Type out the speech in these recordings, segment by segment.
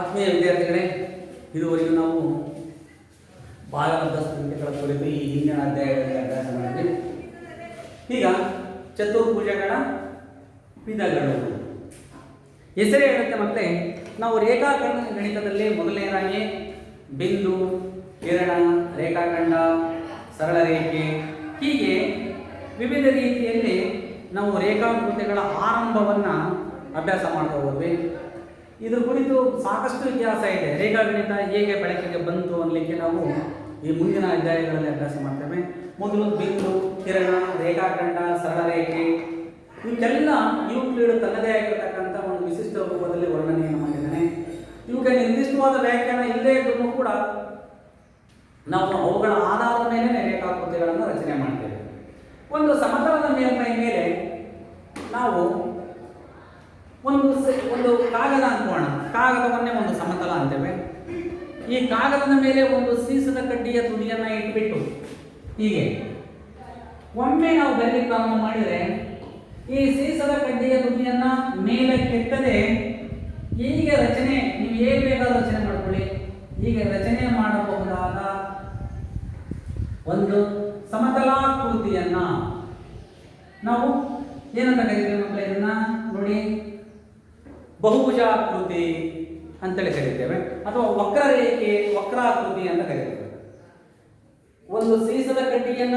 ಆತ್ಮೀಯ ವಿದ್ಯಾರ್ಥಿಗಳೇ, ಇದುವರೆಗೂ ನಾವು ಬಾಲಬದ್ಧ ಸಂಖ್ಯೆಗಳ ಕುರಿತು ಈ ಹಿಂದಿನ ಅಧ್ಯಾಯದಲ್ಲಿ ಅಭ್ಯಾಸ ಮಾಡಿದ್ವಿ. ಈಗ ಚತುರ್ಭುಜಗಳ ವಿಧಗಳು ಹೆಸರೇ ಹೇಳುತ್ತೆ. ಮತ್ತೆ ನಾವು ರೇಖಾಗಣಿತದಲ್ಲಿ ಮೊದಲನೇದಾಗಿ ಬಿಂದು, ಕಿರಣ, ರೇಖಾಖಂಡ, ಸರಳ ರೇಖೆ, ಹೀಗೆ ವಿವಿಧ ರೀತಿಯಲ್ಲಿ ನಾವು ರೇಖಾಕೃತಿಗಳ ಆರಂಭವನ್ನು ಅಭ್ಯಾಸ ಮಾಡ್ತಾ ಹೋದ್ವಿ. ಇದ್ರ ಕುರಿತು ಸಾಕಷ್ಟು ಇತಿಹಾಸ ಇದೆ. ರೇಖಾಗಣಿತ ಹೇಗೆ ಬಳಕೆಗೆ ಬಂತು ಅನ್ನಲಿಕ್ಕೆ ನಾವು ಈ ಮುಂದಿನ ಅಧ್ಯಾಯಗಳಲ್ಲಿ ಅಭ್ಯಾಸ ಮಾಡ್ತೇವೆ. ಮೊದಲು ಬಿಂದು, ಕಿರಣ, ರೇಖಾಖಂಡ, ಸರಳ ರೇಖೆ ಇವಕ್ಕೆಲ್ಲ ಯೂಕ್ಲಿಡ್ ತನ್ನದೇ ಆಗಿರತಕ್ಕಂಥ ಒಂದು ವಿಶಿಷ್ಟ ರೂಪದಲ್ಲಿ ವರ್ಣನೆಯನ್ನು ಮಾಡಿದ್ದಾನೆ. ಇವುಗೆ ನಿರ್ದಿಷ್ಟವಾದ ವ್ಯಾಖ್ಯಾನ ಇಲ್ಲದೇ ಇದ್ರೂ ಕೂಡ ನಾವು ಅವುಗಳ ಆಧಾರದ ಮೇಲೆ ರೇಖಾಕೃತಿಗಳನ್ನು ರಚನೆ ಮಾಡ್ತೇವೆ. ಒಂದು ಸಮತಲದ ಮೇಲ್ಮೈ ಮೇಲೆ ನಾವು ಒಂದು ಕಾಗದ ಅನ್ಕೋಣ. ಕಾಗದವನ್ನೇ ಒಂದು ಸಮತಲ ಅಂತೇವೆ. ಈ ಕಾಗದದ ಮೇಲೆ ಒಂದು ಸೀಸದ ಕಡ್ಡಿಯ ತುದಿಯನ್ನು ಇಟ್ಬಿಟ್ಟು ಹೀಗೆ ಒಮ್ಮೆ ನಾವು ಬರಲಿಕ್ಕೆ ಪ್ರಾರಂಭ ಮಾಡಿದರೆ ಈ ಸೀಸದ ಕಡ್ಡಿಯ ತುದಿಯನ್ನು ಮೇಲೆ ಕೆತ್ತದೆ ಹೀಗೆ ರಚನೆ, ನೀವು ಹೇಗೆ ಬೇಕಾದ್ರೂ ರಚನೆ ಮಾಡ್ಕೊಳ್ಳಿ, ಹೀಗೆ ರಚನೆ ಮಾಡಬಹುದಾದ ಒಂದು ಸಮತಲಾಕೃತಿಯನ್ನ ನಾವು ಏನಂತ ಕರಿತೇವೆ ಮಕ್ಕಳೇ? ಇದನ್ನ ನೋಡಿ, ಬಹುಭುಜಾಕೃತಿ ಅಂತೇಳಿ ಕರೀತೇವೆ, ಅಥವಾ ವಕ್ರರೇಖೆ, ವಕ್ರಾಕೃತಿ ಅಂತ ಕರೀತೇವೆ. ಒಂದು ಸೀಸದ ಕಡ್ಡಿಯನ್ನ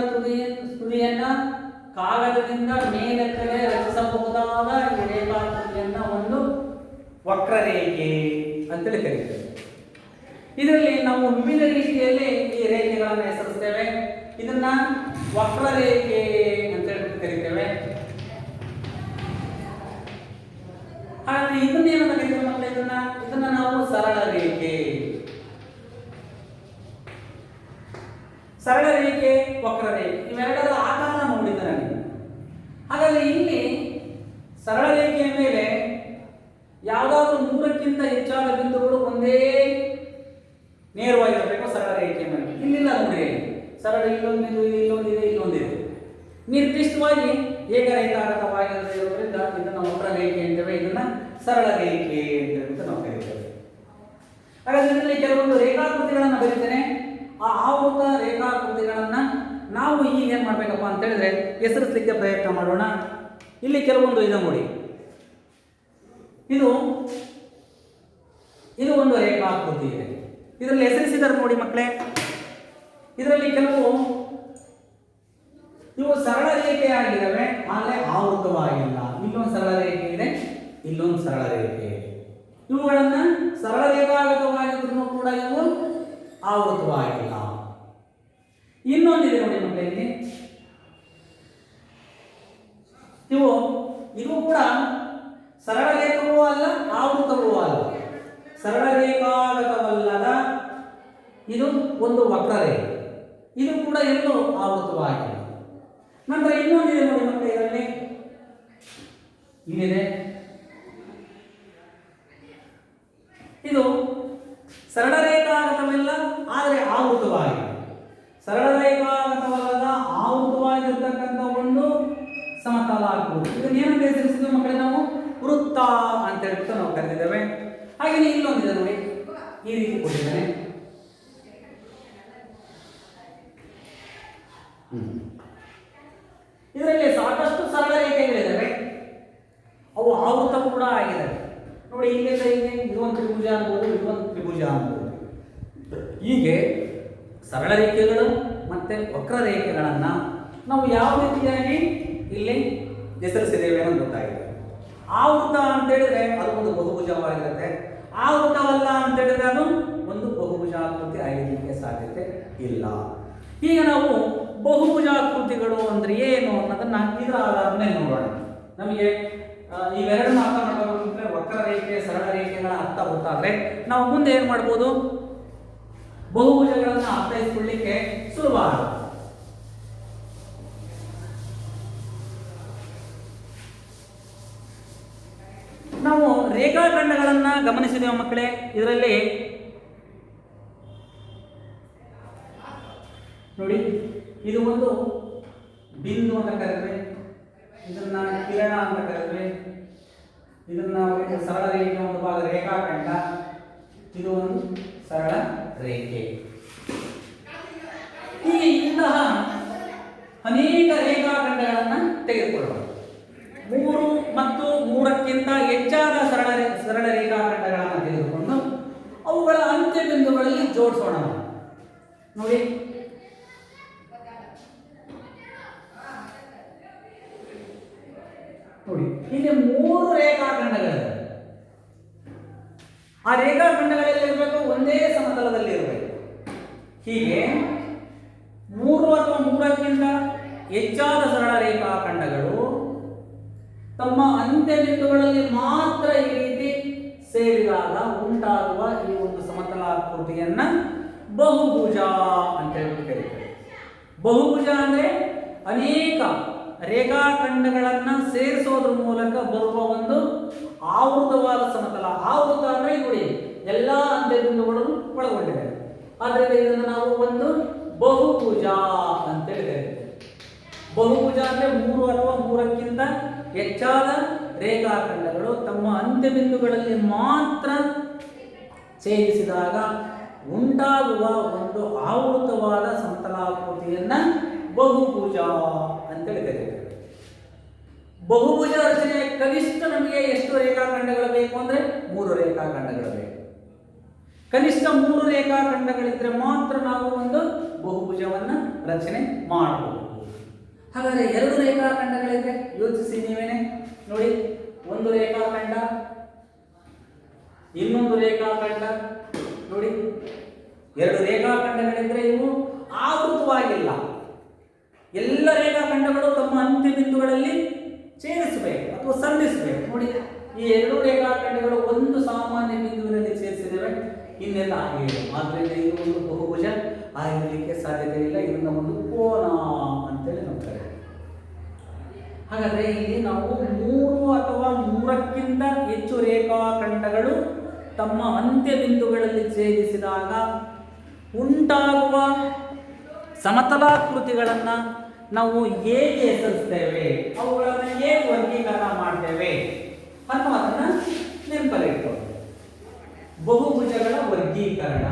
ತುದಿಯನ್ನ ಕಾಗದದಿಂದ ಮೇಲೆತ್ತಲೆ ರಚಿಸಬಹುದಾದ ಈ ರೇಖಾಕೃತಿಯನ್ನ ಒಂದು ವಕ್ರರೇಖೆ ಅಂತೇಳಿ ಕರೀತೇವೆ. ಇದರಲ್ಲಿ ನಾವು ವಿವಿಧ ರೀತಿಯಲ್ಲಿ ಈ ರೇಖೆಗಳನ್ನು ಹೆಸರಿಸ್ತೇವೆ. ಇದನ್ನ ವಕ್ರರೇಖೆ ಅಂತೇಳಿ ಕರೀತೇವೆ. ಹಾಗಾದ್ರೆ ಇದನ್ನೇನಂತ ಕರೀತೇವೆ ಮಕ್ಕಳೇ? ಇದನ್ನ ನಾವು ಸರಳ ರೇಖೆ, ಸರಳ ರೇಖೆ, ವಕ್ರರೇಖೆ ಇವೆರಡರ ಆಕಾರ ನೋಡಿದ್ದಾರೆ. ಹಾಗಾದ್ರೆ ಇಲ್ಲಿ ಸರಳ ರೇಖೆಯ ಮೇಲೆ ಯಾವುದಾದ್ರೂ 3ಕ್ಕಿಂತ ಹೆಚ್ಚಾದ ಬಿಂದುಗಳು ಒಂದೇ ನೇರವಾಗಿರಬೇಕು. ಸರಳ ರೇಖೆಯ ಮೇಲೆ ಇಲ್ಲಿಲ್ಲ ನೋಡಿ, ಸರಳ ಇಲ್ಲೊಂದಿದೆ, ಇಲ್ಲೊಂದಿದೆ, ಇಲ್ಲೊಂದಿದೆ. ನಿರ್ದಿಷ್ಟವಾಗಿ ಏಕರೇಖಾಗತವಾಗಿರೋದ್ರಿಂದ ಇದನ್ನು ವಕ್ರರೇಖೆ ಅಂತೇವೆ, ಇದನ್ನ ಸರಳ ರೇಖೆ ಅಂತ ಹೇಳ್ಬಿಟ್ಟು ನಾವು ಕರೀತೇವೆ. ಹಾಗಾದ್ರೆ ಇದರಲ್ಲಿ ಕೆಲವೊಂದು ರೇಖಾಕೃತಿಗಳನ್ನು ಬರೀತೇನೆ. ಆ ಆವೃತ ರೇಖಾಕೃತಿಗಳನ್ನ ನಾವು ಈಗ ಏನ್ ಮಾಡ್ಬೇಕಪ್ಪ ಅಂತ ಹೇಳಿದ್ರೆ ಹೆಸರಿಸಲಿಕ್ಕೆ ಪ್ರಯತ್ನ ಮಾಡೋಣ. ಇಲ್ಲಿ ಕೆಲವೊಂದು ಇದೆ ನೋಡಿ. ಇದು ಒಂದು ರೇಖಾಕೃತಿ ಇದೆ. ಇದರಲ್ಲಿ ಹೆಸರಿಸಿದ್ದಾರೆ ನೋಡಿ ಮಕ್ಕಳೇ. ಇದರಲ್ಲಿ ಕೆಲವು ಇವು ಸರಳ ರೇಖೆ ಆಗಿದ್ದಾವೆ, ಆದರೆ ಆವೃತವಾಗಿಲ್ಲ. ಇಲ್ಲೊಂದು ಸರಳ ರೇಖೆ ಇದೆ, ಇಲ್ಲೊಂದು ಸರಳ ರೇಖೆ ಇದೆ. ಇವುಗಳನ್ನ ಸರಳ ರೇಖಾಗತವಾಗಿದ್ರು ಕೂಡ ಇವು ಆವೃತವಾಗಿಲ್ಲ. ಇನ್ನೊಂದಿದೆ ನೋಡಿ ಮಕ್ಕಳಿಗೆ, ಇದು ಕೂಡ ಸರಳ ರೇಖವೂ ಅಲ್ಲ, ಆವೃತವೂ ಅಲ್ಲ. ಸರಳ ರೇಖಾಗತವಲ್ಲದ ಇದು ಒಂದು ವಕ್ರರೇಖೆ, ಇದು ಕೂಡ ಎಲ್ಲೂ ಆವೃತವಾಗಿಲ್ಲ. ನಂತರ ಇನ್ನೊಂದಿದೆ ನೋಡಿ ಮಕ್ಕಳೇ, ಇದರಲ್ಲಿ ಇಲ್ಲಿದೆ. ಇದು ಸರಳ ರೇಖಾಗತವಲ್ಲ, ಆದರೆ ಆವೃತವಾಗಿದೆ. ಸರಳ ರೇಖಾಗತವಲ್ಲದ ಆವೃತವಾಗಿರ್ತಕ್ಕಂಥ ಒಂದು ಸಮತಲಾಕೃತಿ. ಇದನ್ನೇನಂತ ಹೆಸರಿಸಿದ್ವಿ ಮಕ್ಕಳೇ? ನಾವು ವೃತ್ತ ಅಂತ ಹೇಳ್ಬಿಟ್ಟು ನಾವು ಕರೆದಿದ್ದೇವೆ. ಹಾಗೆಯೇ ಇಲ್ಲೊಂದಿದೆ ನೋಡಿ, ಈ ರೀತಿ ಕೊಟ್ಟಿದ್ದೇನೆ. ಇದರಲ್ಲಿ ಸಾಕಷ್ಟು ಸರಳ ರೇಖೆಗಳಿದ್ದಾವೆ, ಅವು ಆವೃತ ಕೂಡ ಆಗಿದ್ದಾವೆ ನೋಡಿ. ಇಲ್ಲಿಂದ ಹೀಗೆ ಇದೊಂದು ತ್ರಿಭುಜ ಅನ್ಬೋದು, ಇದೊಂದು ತ್ರಿಭುಜ ಅನ್ಬೋದು. ಹೀಗೆ ಸರಳ ರೇಖೆಗಳು ಮತ್ತೆ ವಕ್ರರೇಖೆಗಳನ್ನ ನಾವು ಯಾವ ರೀತಿಯಾಗಿ ಇಲ್ಲಿ ಹೆಸರಿಸಿದ್ದೇವೆ ಅನ್ನೋದು ಗೊತ್ತಾಗಿದೆ. ಆವೃತ ಅಂತ ಹೇಳಿದ್ರೆ ಅದು ಒಂದು ಬಹುಭುಜವಾಗಿರುತ್ತೆ, ಆವೃತವಲ್ಲ ಅಂತ ಹೇಳಿದ್ರೆ ಅದು ಒಂದು ಬಹುಭುಜಾಕೃತಿ ಆಗಿರಲಿಕ್ಕೆ ಸಾಧ್ಯತೆ ಇಲ್ಲ. ಈಗ ನಾವು ಬಹುಭುಜಾಕೃತಿಗಳು ಅಂದ್ರೆ ಏನು ಅನ್ನೋದನ್ನ ಇದರ ಆಧಾರದ ಮೇಲೆ ನೋಡೋಣ. ನಮಗೆ ಇವೆರಡನ್ನ ಅರ್ಥ ಮಾಡ್ಕೊಂಡ್ರೆ, ವಕ್ರರೇಖೆ, ಸರಳ ರೇಖೆಗಳ ಅರ್ಥ ಗೊತ್ತಾದ್ರೆ ನಾವು ಮುಂದೆ ಏನ್ ಮಾಡ್ಬೋದು? ಬಹುಭುಜಗಳನ್ನ ಅರ್ಥೈಸಿಕೊಳ್ಳಿಕ್ಕೆ ಸುಲಭ ಆಗುತ್ತೆ. ನಾವು ರೇಖಾಖಂಡಗಳನ್ನ ಗಮನಿಸಿದ್ದೇವೆ ಮಕ್ಕಳೇ. ಇದರಲ್ಲಿ ನೋಡಿ, ಇದು ಒಂದು ಬಿಂದು ಅಂತ ಕರೆದ್ರೆ, ಇದನ್ನ ಕಿರಣ ಅಂತ ಕರೆದ್ರೆ, ಇದನ್ನ ಸರಳ ರೇಖೆ ಒಂದು ಭಾಗ ರೇಖಾಖಂಡ, ಇದು ಒಂದು ಸರಳ ರೇಖೆ. ಹೀಗೆ ಇಂತಹ ಅನೇಕ ರೇಖಾಖಂಡಗಳನ್ನು ತೆಗೆದುಕೊಳ್ಳೋಣ. 3 ಮತ್ತು 3ಕ್ಕಿಂತ ಹೆಚ್ಚಾದ ಸರಳ ರೇಖಾಖಂಡಗಳನ್ನು ತೆಗೆದುಕೊಂಡು ಅವುಗಳ ಅಂತ್ಯ ಬಿಂದುಗಳಲ್ಲಿ ಜೋಡಿಸೋಣ. ನೋಡಿ, ಇಲ್ಲಿ 3 ರೇಖಾಖಂಡಗಳಿವೆ. ಆ ರೇಖಾಖಂಡಗಳಲ್ಲಿ ಇರಬೇಕು, ಒಂದೇ ಸಮತಲದಲ್ಲಿ ಇರಬೇಕು. ಹೀಗೆ 3 ಅಥವಾ 3ಕ್ಕಿಂತ ಹೆಚ್ಚಾದ ಸರಳ ರೇಖಾಖಂಡಗಳು ತಮ್ಮ ಅಂತ್ಯ ಬಿಂದುಗಳಲ್ಲಿ ಮಾತ್ರ ಈ ರೀತಿ ಸೇರಿದಾಗ ಉಂಟಾಗುವ ಈ ಒಂದು ಸಮತಲಾಕೃತಿಯನ್ನ ಬಹುಭುಜ ಅಂತ ಹೇಳಿ ಕರೀತಾರೆ. ಬಹುಭುಜ ಅಂದ್ರೆ ಅನೇಕ ರೇಖಾಖಂಡಗಳನ್ನು ಸೇರಿಸೋದ್ರ ಮೂಲಕ ಬರುವ ಒಂದು ಆವೃತವಾದ ಸಮತಲ. ಆವೃತ ಅಂದ್ರೆ ನೋಡಿ ಎಲ್ಲ ಅಂತ್ಯ ಬಿಂದುಗಳನ್ನು ಒಳಗೊಂಡಿದೆ. ಆದ್ದರಿಂದ ಇದನ್ನು ನಾವು ಒಂದು ಬಹುಭುಜ ಅಂತೇಳಿ ಕರೀತೇವೆ. ಬಹುಭುಜ ಅಂದ್ರೆ 3 ಅಥವಾ 3ಕ್ಕಿಂತ ಹೆಚ್ಚಾದ ರೇಖಾಖಂಡಗಳು ತಮ್ಮ ಅಂತ್ಯ ಬಿಂದುಗಳಲ್ಲಿ ಮಾತ್ರ ಛೇದಿಸಿದಾಗ ಉಂಟಾಗುವ ಒಂದು ಆವೃತವಾದ ಸಮತಲಾಕೃತಿಯನ್ನ ಬಹುಭುಜ ಅಂತೇಳಿ ಕರೀತೇವೆ. ಬಹುಭುಜ ರಚನೆ ಕನಿಷ್ಠ ನಮಗೆ ಎಷ್ಟು ರೇಖಾಖಂಡಗಳು ಬೇಕು ಅಂದ್ರೆ 3 ರೇಖಾಖಂಡಗಳು ಬೇಕು. ಕನಿಷ್ಠ 3 ರೇಖಾಖಂಡಗಳಿದ್ರೆ ಮಾತ್ರ ನಾವು ಒಂದು ಬಹುಭುಜವನ್ನ ರಚನೆ ಮಾಡಬಹುದು. ಹಾಗಾದ್ರೆ 2 ರೇಖಾಖಂಡಗಳಿದ್ರೆ ಯೋಚಿಸಿ ನೀವೇನೆ. ನೋಡಿ, ಒಂದು ರೇಖಾಖಂಡ, ಇನ್ನೊಂದು ರೇಖಾಖಂಡ. ನೋಡಿ, 2 ರೇಖಾಖಂಡಗಳಿದ್ರೆ ಇವು ಆವೃತವಾಗಿಲ್ಲ. ಎಲ್ಲ ರೇಖಾಖಂಡಗಳು ತಮ್ಮ ಅಂತ್ಯ ಬಿಂದುಗಳಲ್ಲಿ ಛೇದಿಸಬೇಕು ಅಥವಾ ಸಂಧಿಸಬೇಕು. ನೋಡಿ, ಈ 2 ರೇಖಾಖಂಡಗಳು ಒಂದು ಸಾಮಾನ್ಯ ಬಿಂದುವಿನಲ್ಲಿ ಛೇದಿಸಿದ್ದೇವೆ, ಇನ್ನೆಲ್ಲ ಹಾಗೆ. ಆದ್ದರಿಂದ ಇದು ಒಂದು ಬಹುಭುಜ ಆಗಿರಲಿಕ್ಕೆ ಸಾಧ್ಯತೆ ಇಲ್ಲ. ಇದನ್ನ ಒಂದು ಕೋನ ಅಂತೇಳಿ ನಾವು ಕರೀತೀವಿ. ಹಾಗಾದ್ರೆ ಇಲ್ಲಿ ನಾವು 3 ಅಥವಾ 3ಕ್ಕಿಂತ ಹೆಚ್ಚು ರೇಖಾಖಂಡಗಳು ತಮ್ಮ ಅಂತ್ಯ ಬಿಂದುಗಳಲ್ಲಿ ಛೇದಿಸಿದಾಗ ಉಂಟಾಗುವ ಸಮತಲಾಕೃತಿಗಳನ್ನು ನಾವು ಹೇಗೆ ಹೆಸರಿಸ್ತೇವೆ, ಅವುಗಳನ್ನು ಹೇಗೆ ವರ್ಗೀಕರಣ ಮಾಡ್ತೇವೆ ಅನ್ನೋದನ್ನ ನೆನಪಲ್ಲಿಟ್ಕೊಳ್ಳಿ. ಬಹುಭುಜಗಳ ವರ್ಗೀಕರಣ.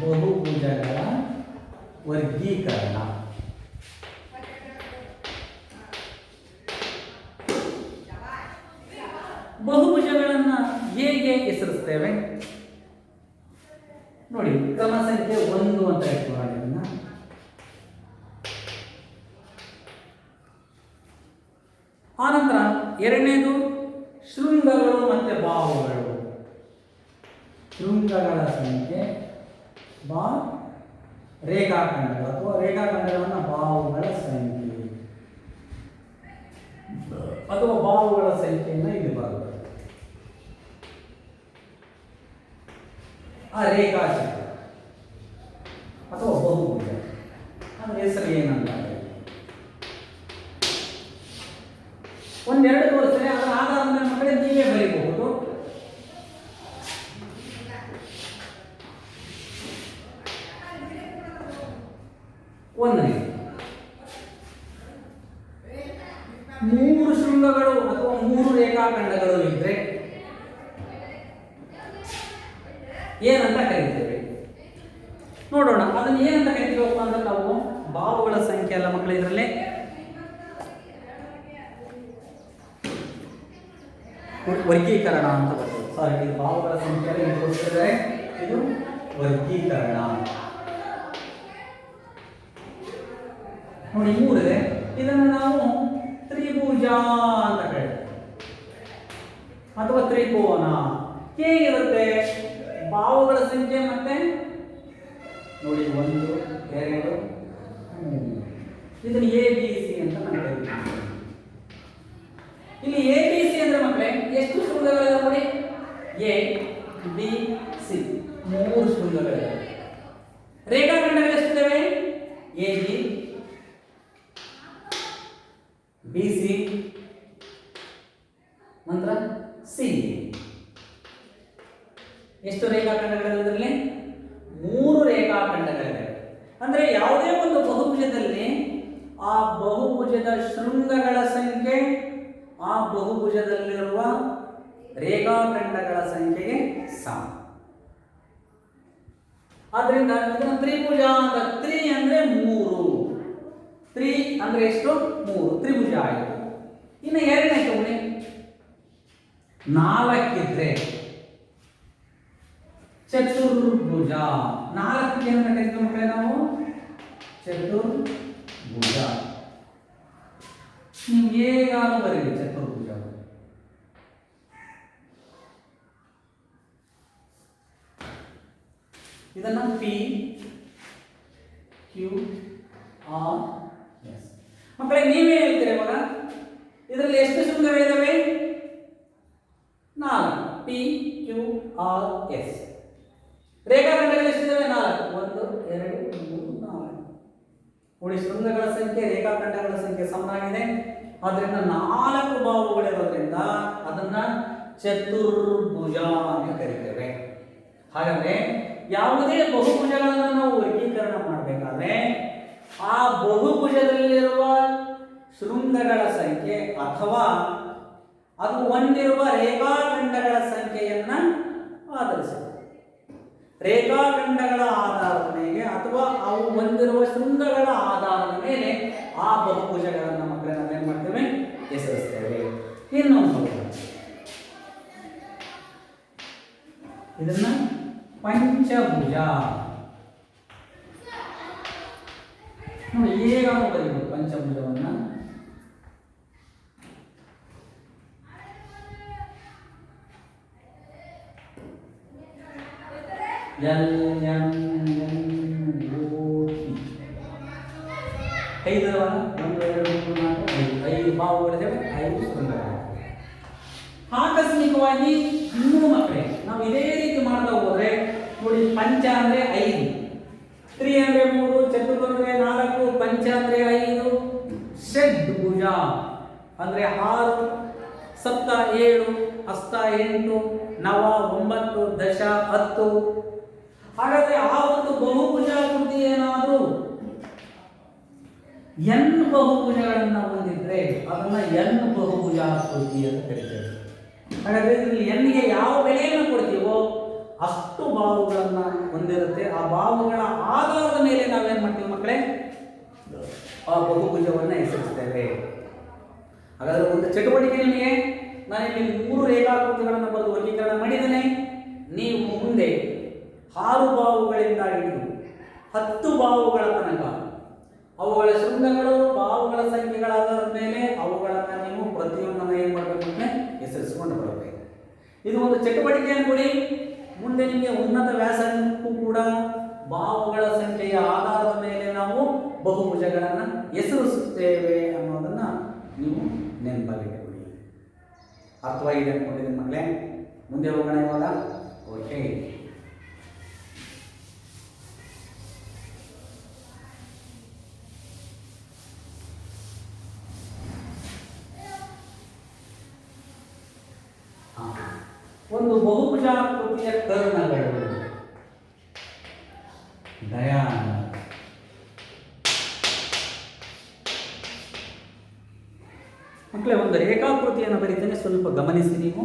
ಬಹುಭುಜಗಳ ವರ್ಗೀಕರಣ. ಬಹುಭುಜಗಳನ್ನು ಹೇಗೆ ಹೆಸರಿಸ್ತೇವೆ ನೋಡಿ. ಕ್ರಮ ಸಂಖ್ಯೆ 1 ಅಂತ ಇಟ್ಕೊಳ್ಳೋಣ. ಇದನ್ನ ಆನಂತರ ಎರಡನೇದು ಶೃಂಗಗಳು ಮತ್ತೆ ಬಾಹುಗಳು. ಶೃಂಗಗಳ ಸಂಖ್ಯೆ ರೇಖಾಖಂಡಗಳು ಅಥವಾ ರೇಖಾಖಂಡಗಳನ್ನ ಬಾಹುಗಳ ಸಂಖ್ಯೆ ಅಥವಾ ಬಾಹುಗಳ ಸಂಖ್ಯೆಯನ್ನು ಇಲ್ಲಿ ಬರುತ್ತೆ. ಆ ರೇಖಾಚಿತ್ರ ಅಥವಾ ಬಹುಭುಜ ಅದರ ಹೆಸರು ಏನಂತ ಒಂದೆರಡು ತೋರಿಸಿದ್ರೆ ಅದರ ಆಧಾರದ ಮೇಲೆ ಮಕ್ಕಳೇ ನೀವೇ ಬರೀಬಹುದು. ಒಂದನೇ 3 ಶೃಂಗಗಳು ಅಥವಾ 3 ರೇಖಾಖಂಡಗಳು ಇದ್ರೆ ಏನಂತ ಕರೀತೇವೆ ನೋಡೋಣ. ಅದನ್ನ ಏನಂತ ಕರಿತೀವಪ್ಪ ಅಂದ್ರೆ ನಾವು ಬಾಹುಗಳ ಸಂಖ್ಯೆ ಅಲ್ಲ ಮಕ್ಕಳು, ಇದರಲ್ಲಿ ವರ್ಗೀಕರಣ ಅಂತ ಬರ್ತದೆ. ಸಾರಿ, ಇದು ಬಾಹುಗಳ ಸಂಖ್ಯೆ ತೋರಿಸಿದರೆ ಇದು ವರ್ಗೀಕರಣ. ನೋಡಿ 3 ಇದೆ, ಇದನ್ನು ನಾವು ತ್ರಿಭುಜ ಅಂತ ಕರೀತೀವಿ ಅಥವಾ ತ್ರಿಕೋನ. ಹೇಗಿರುತ್ತೆ ಬಾಹುಗಳ ಸಂಖ್ಯೆ ಮತ್ತೆ ನೋಡಿ 1 2 3 ಇದನ್ನು ABC ಅಂತ ನಾನು ಕರೀತೀನಿ. ಇಲ್ಲಿ ABC ಅಂದ್ರೆ ಮಕ್ಕಳೇ ಎಷ್ಟು ಶೃಂಗಗಳಿವೆ ನೋಡಿ, ABC 3 ಶೃಂಗಗಳಿವೆ. ರೇಖಾಖಂಡಗಳು ಎಷ್ಟಿದ್ದಾವೆ? AB BC ನಂತರ CA. ಎಷ್ಟು ರೇಖಾಖಂಡಗಳಿವೆ? ಇದರಲ್ಲಿ 3 ರೇಖಾಖಂಡಗಳಿವೆ. ಅಂದ್ರೆ ಯಾವುದೇ ಒಂದು ಬಹುಭುಜದಲ್ಲಿ ಆ ಬಹುಭುಜದ ಶೃಂಗಗಳ ಸಂಖ್ಯೆ ಆ ಬಹುಭುಜದಲ್ಲಿರುವ ರೇಖಾಖಂಡಗಳ ಸಂಖ್ಯೆಗೆ ಸಮ. ಆದ್ರಿಂದ ಇದನ್ನು ತ್ರಿಭುಜ ಅಂತ, ತ್ರಿ ಅಂದ್ರೆ 3, ತ್ರಿ ಅಂದ್ರೆ ಎಷ್ಟು? 3, ತ್ರಿಭುಜ ಆಯಿತು. ಇನ್ನು ಎರಡನೇ ತಗೊಳ್ಳಿ, 4 ಇದ್ರೆ ಚತುರ್ಭುಜ. 4 ಏನು ಕರೀತೀವಿ ಮಕ್ಕಳೇ ನಾವು? ಚತುರ್ಭುಜ. ನೀವು ಹೇಗಾದ್ರೂ ಬರೀರಿ ಚತುರ್ಭುಜ. ಇದನ್ನ ಪಿ ಕ್ಯೂ ಆರ್ ಎಸ್. ಮಕ್ಕಳೇ ನೀವೇ ಹೇಳ್ತೀರಾ ಇವಾಗ, ಇದರಲ್ಲಿ ಎಷ್ಟು ಶೃಂಗಗಳಿದಾವೆ? 4, ಪಿ ಕ್ಯೂ ಆರ್ ಎಸ್. ರೇಖಾಖಂಡಗಳು ಎಷ್ಟಿದಾವೆ? 4, 1 2 3 4. ಉಳಿ ಶೃಂಗಗಳ ಸಂಖ್ಯೆ ರೇಖಾಖಂಡಗಳ ಸಂಖ್ಯೆ ಸಮನಾಗಿದೆ. ಆದ್ರಿಂದ 4 ಬಾಹುಗಳಿರೋದ್ರಿಂದ ಅದನ್ನ ಚತುರ್ಭುಜ ಅಂತ ಕರೀತೇವೆ. ಹಾಗಾದ್ರೆ ಯಾವುದೇ ಬಹುಭುಜಗಳನ್ನು ನಾವು ವರ್ಗೀಕರಣ ಮಾಡಬೇಕಾದ್ರೆ ಆ ಬಹುಭುಜದಲ್ಲಿರುವ ಶೃಂಗಗಳ ಸಂಖ್ಯೆ ಅಥವಾ ಅದು ಹೊಂದಿರುವ ರೇಖಾಖಂಡಗಳ ಸಂಖ್ಯೆಯನ್ನ ಆಧರಿಸುತ್ತದೆ. ರೇಖಾಖಂಡಗಳ ಆಧಾರದ ಮೇಲೆ ಅಥವಾ ಅವು ಹೊಂದಿರುವ ಶೃಂಗಗಳ ಆಧಾರದ ಮೇಲೆ ಆ ಬಹುಭುಜಗಳನ್ನು ಮಕ್ಕಳೇ ನಾವೇನು ಮಾಡ್ತೇವೆ? ಹೆಸರಿಸ್ತೇವೆ. ಇನ್ನೊಂದು ಇದನ್ನ ಪಂಚಭುಜ. ನೋಡಿ ಹೇಗಾದ್ರೂ ಬರೀಬಹುದು ಪಂಚಭುಜವನ್ನ. L M N O P. 5 1 2 3 4 5 ಬಾಹುಗಳಿವೆ, 5 ಶೃಂಗಗಳು. ಆಕಸ್ಮಿಕವಾಗಿ ಇನ್ನೂ ಮಕ್ಕಳೇ ನಾವು ಇದೇ ರೀತಿ ಮಾಡ್ತಾ ಹೋದ್ರೆ ನೋಡಿ, ಪಂಚ ಅಂದ್ರೆ 5, ತ್ರಿ ಅಂದ್ರೆ 3, ಚತುರ್ಭುಜ ಅಂದ್ರೆ 4, ಪಂಚ ಅಂದ್ರೆ 5, ಷಡ್ಭುಜ ಅಂದ್ರೆ 6, ಸಪ್ತ 7, ಹಸ್ತ 8, ನವ 9, ದಶ 10. ಹಾಗಾದ್ರೆ ಆ ಒಂದು ಬಹುಭುಜಾಕೃತಿ ಏನಾದರೂ n ಬಹುಭುಜಗಳನ್ನ ಹೊಂದಿದ್ರೆ ಅದನ್ನ n ಬಹುಭುಜಾಕೃತಿ ಅಂತ ಕರೀತೇವೆ. ಹಾಗಾದ್ರೆ ಇದರಲ್ಲಿ n ಗೆ ಯಾವ ಬೆಲೆಯನ್ನು ಕೊಡ್ತೀವೋ ಅಷ್ಟು ಬಾಹುಗಳನ್ನ ಹೊಂದಿರುತ್ತೆ. ಆ ಬಾಹುಗಳ ಆಧಾರದ ಮೇಲೆ ನಾವೇನ್ ಮಾಡ್ತೀವಿ ಮಕ್ಕಳೇ? ಆ ಬಹುಭುಜವನ್ನ ಹೆಸರಿಸ್ತೇವೆ. ಹಾಗಾದ್ರೆ ಒಂದು ಚಟುವಟಿಕೆ ನಿಮಗೆ ನಾನು ಇಲ್ಲಿ 3 ರೇಖಾಕೃತಿಗಳನ್ನು ಬರೆದು ವರ್ಗೀಕರಣ ಮಾಡಿದ್ದೇನೆ. ನೀವು ಮುಂದೆ 6 ಬಾಹುಗಳಿಂದ ಹಿಡಿದು 10 ಬಾಹುಗಳ ತನಕ ಅವುಗಳ ಶೃಂಗಗಳು ಬಾಹುಗಳ ಸಂಖ್ಯೆಗಳ ಆಧಾರದ ಮೇಲೆ ಅವುಗಳನ್ನು ನೀವು ಪ್ರತಿಯೊಂದನ್ನು ಏನು ಮಾಡಬೇಕು ಅಂದರೆ ಹೆಸರಿಸಿಕೊಂಡು ಬರಬೇಕು. ಇದು ಒಂದು ಚಟುವಟಿಕೆ ಅನ್ಕೊಡಿ. ಮುಂದೆ ನಿಮಗೆ ಉನ್ನತ ವ್ಯಾಸಂಗಕ್ಕೂ ಕೂಡ ಬಾಹುಗಳ ಸಂಖ್ಯೆಯ ಆಧಾರದ ಮೇಲೆ ನಾವು ಬಹುಭುಜಗಳನ್ನು ಹೆಸರಿಸುತ್ತೇವೆ ಅನ್ನೋದನ್ನು ನೀವು ನೆನಪಾಗಿಟ್ಟುಕೊಳ್ಳಿ. ಅರ್ಥವಾಗಿದೆ ಅನ್ಕೊಂಡಿದ್ದೀನಿ ಮಕ್ಕಳೇ. ಮುಂದೆ ಹೋಗೋಣ ಇವಾಗ. ಓಕೆ, ಒಂದು ಬಹುಭುಜಾಕೃತಿಯ ಕರ್ಣಗಳು ಡಯಾನ. ಮಕ್ಕಳೇ ಒಂದು ರೇಖಾಕೃತಿಯನ್ನು ಬರೀತೇನೆ, ಸ್ವಲ್ಪ ಗಮನಿಸಿ ನೀವು.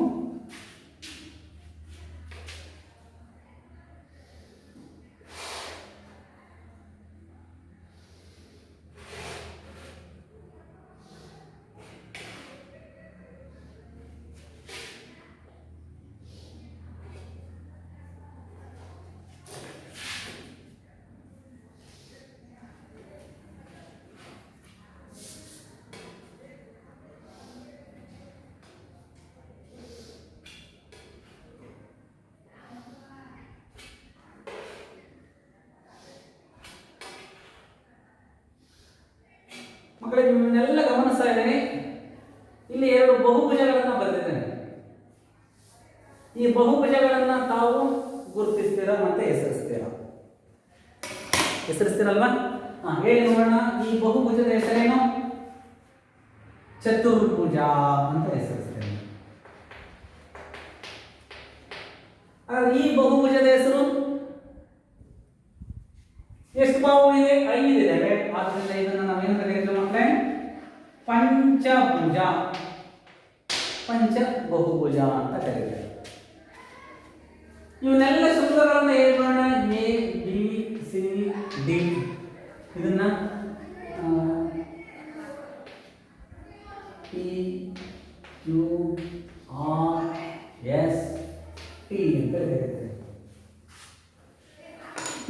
ಮಕ್ಕಳೇ ನಿಮ್ಮನ್ನೆಲ್ಲ ಗಮನಿಸ್ತಾ ಇದ್ದೇನೆ. ಇಲ್ಲಿ 2 ಬಹುಭುಜಗಳನ್ನು ಬರೆದಿದ್ದೇನೆ. ಈ ಬಹುಭುಜಗಳನ್ನ ತಾವು ಗುರುತಿಸ್ತೀರಾ ಮತ್ತೆ ಹೆಸರಿಸ್ತೀರಾ? ಹೆಸರಿಸ್ತೀರಲ್ವಾ? ಹೇಳಿ ನೋಡೋಣ. ಈ ಬಹುಭುಜದ ಹೆಸರೇನು? ಚತುರ್ಭುಜ ಅಂತ ಹೆಸರಿಸ್ತೇನೆ. ಈ ಬಹುಭುಜದ ಹೆಸರು ಎಷ್ಟು ಬಾಹು ಇದೆ? 5 ಇದ್ದಾವೆ. ಆದ್ದರಿಂದ ಇದನ್ನು ನಾವೇನು ಕರೆಯುತ್ತೇವೆ ಮಕ್ಕಳೇ? ಪಂಚಭುಜ. ಪಂಚಬಹುಭುಜ ಅಂತ ಕರೀತಾರೆ. ಇವನ್ನೆಲ್ಲ ಶೃಂಗಗಳನ್ನು ಹೇಳೋಣ. A B C D. ಇದನ್ನ P Q R S T ಅಂತ ಕರೀತಾರೆ.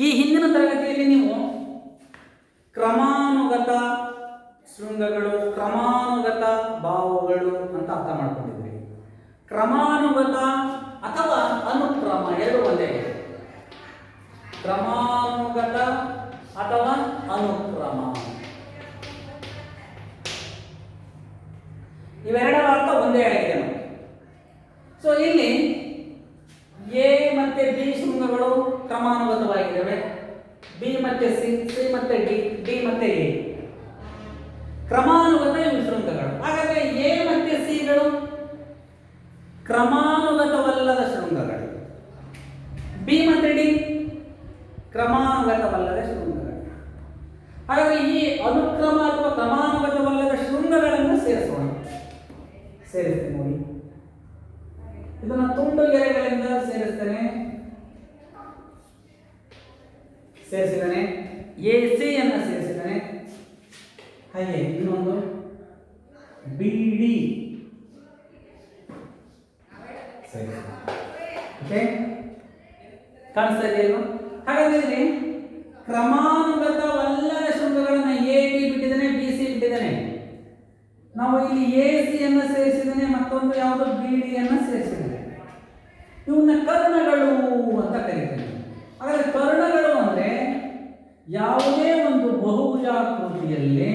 ಈ ಹಿಂದಿನ ತರಗತಿಯಲ್ಲಿ ನೀವು ಕ್ರಮಾನುಗತ ಶೃಂಗಗಳು, ಕ್ರಮಾನುಗತ ಬಾಹುಗಳು ಅಂತ ಅರ್ಥ ಮಾಡ್ಕೊಂಡಿದ್ರಿ. ಕ್ರಮಾನುಗತ ಅಥವಾ ಅನುಕ್ರಮ ಎರಡು ಒಂದೇ. ಕ್ರಮಾನುಗತ ಅಥವಾ ಅನುಕ್ರಮ ಇವೆರಡರ ಅರ್ಥ ಒಂದೇ ಆಗಿದೆ ನಮಗೆ. ಸೊ ಇಲ್ಲಿ ಎ ಮತ್ತೆ ಬಿ ಶೃಂಗಗಳು ಕ್ರಮಾನುಗತವಾಗಿದ್ದಾವೆ. ಬಿ ಮತ್ತೆ ಸಿ, ಸಿ ಮತ್ತೆ ಡಿ, ಡಿ ಮತ್ತೆ ಎ ಕ್ರಮಾನುಗತ ಇವು ಶೃಂಗಗಳು. ಹಾಗಾದ್ರೆ ಎ ಮತ್ತೆ ಸಿಗಳು ಕ್ರಮಾನುಗತವಲ್ಲದ ಶೃಂಗಗಳು. ಬಿ ಮತ್ತೆ ಡಿ ಕ್ರಮಾನುಗತವಲ್ಲದ ಶೃಂಗಗಳು. ಹಾಗಾದ್ರೆ ಈ ಅನುಕ್ರಮ ಅಥವಾ ಕ್ರಮಾನುಗತವಲ್ಲದ ಶೃಂಗಗಳನ್ನು ಸೇರಿಸೋಣ. ಸೇರಿಸ್ತೇನೆ ನೋಡಿ. ಇದನ್ನ ತುಂಡು ಗೆರೆಗಳಿಂದ ಸೇರಿಸ್ತೇನೆ. ಸೇರಿಸಿದ್ದಾನೆ. ಎ ಸಿ ಅನ್ನ ಸೇರಿಸಿದ್ದಾನೆ. ಹಾಗೆ ಇನ್ನೊಂದು ಬಿ ಡಿ ಸರಿ. ಓಕೆ, ಕಾಣಿಸ್ತಾ ಇದೆಯಲ್ವಾ? ಹಾಗಾದ್ರೆ ಕ್ರಮಾನುಗತವಲ್ಲದ ಶೃಂಗಗಳನ್ನ ಎ ಡಿ ಬಿಟ್ಟಿದ್ದಾನೆ, ಬಿ ಸಿ ಬಿಟ್ಟಿದ್ದಾನೆ. ನಾವು ಇಲ್ಲಿ ಎ ಸಿ ಅನ್ನ ಸೇರಿಸಿದ್ದಾನೆ, ಮತ್ತೊಂದು ಯಾವುದು ಬಿ ಡಿ ಅನ್ನ ಸೇರಿಸಿದ್ದಾನೆ. ಇವನ್ನ ಕರ್ಣಗಳು ಅಂತ ಕರೀತೇವೆ. ಹಾಗಾದ್ರೆ ಕರ್ಣಗಳು ಅಂದ್ರೆ ಯಾವುದೇ ಒಂದು ಬಹುಭುಜಾಕೃತಿಯಲ್ಲಿ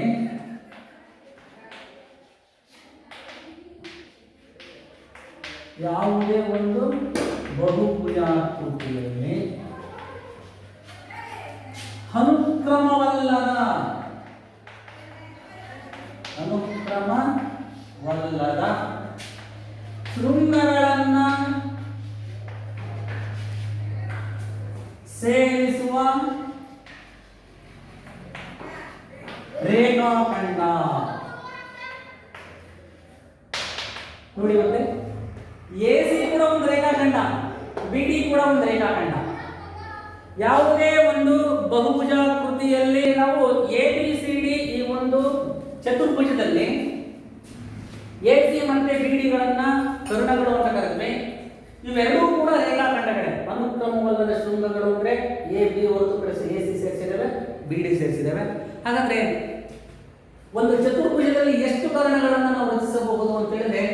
ಅನುಕ್ರಮವಲ್ಲದ ಶೃಂಗಗಳನ್ನ ಸೇರಿಸುವ ರೇಖಾಖಂಡ. ನೋಡಿ ಮತ್ತೆ ಎ ಸಿ ಕೂಡ ಒಂದು ರೇಖಾಖಂಡ, ಬಿ ಡಿ ಕೂಡ ಒಂದು ರೇಖಾಖಂಡ. ಯಾವುದೇ ಒಂದು ಬಹುಭುಜಾಕೃತಿಯಲ್ಲಿ ನಾವು ಎ ಬಿ ಸಿ ಡಿ ಈ ಒಂದು ಚತುರ್ಭುಜದಲ್ಲಿ ಎ ಸಿ ಮತ್ತೆ ಬಿ ಡಿಗಳನ್ನ ಕರ್ಣಗಳು ಅಂತ ಕರೆದ್ವಿ. ಇವೆರಡೂ ಕೂಡ ರೇಖಾಖಂಡಗಳೇ. ಅನುಕ್ರಮವಲ್ಲದ ಶೃಂಗಗಳು ಅಂದ್ರೆ ಎ ಬಿ ಹೊರತುಪಡಿಸಿ ಎ ಸಿ ಸೇರಿಸಿದ್ದೇವೆ, ಬಿ ಡಿ ಸೇರಿಸಿದ್ದೇವೆ. ಹಾಗಾದ್ರೆ ಒಂದು ಚತುರ್ಭುಜದಲ್ಲಿ ಎಷ್ಟು ಕರ್ಣಗಳನ್ನು ನಾವು ರಚಿಸಬಹುದು ಅಂತ ಹೇಳಿದ್ರೆ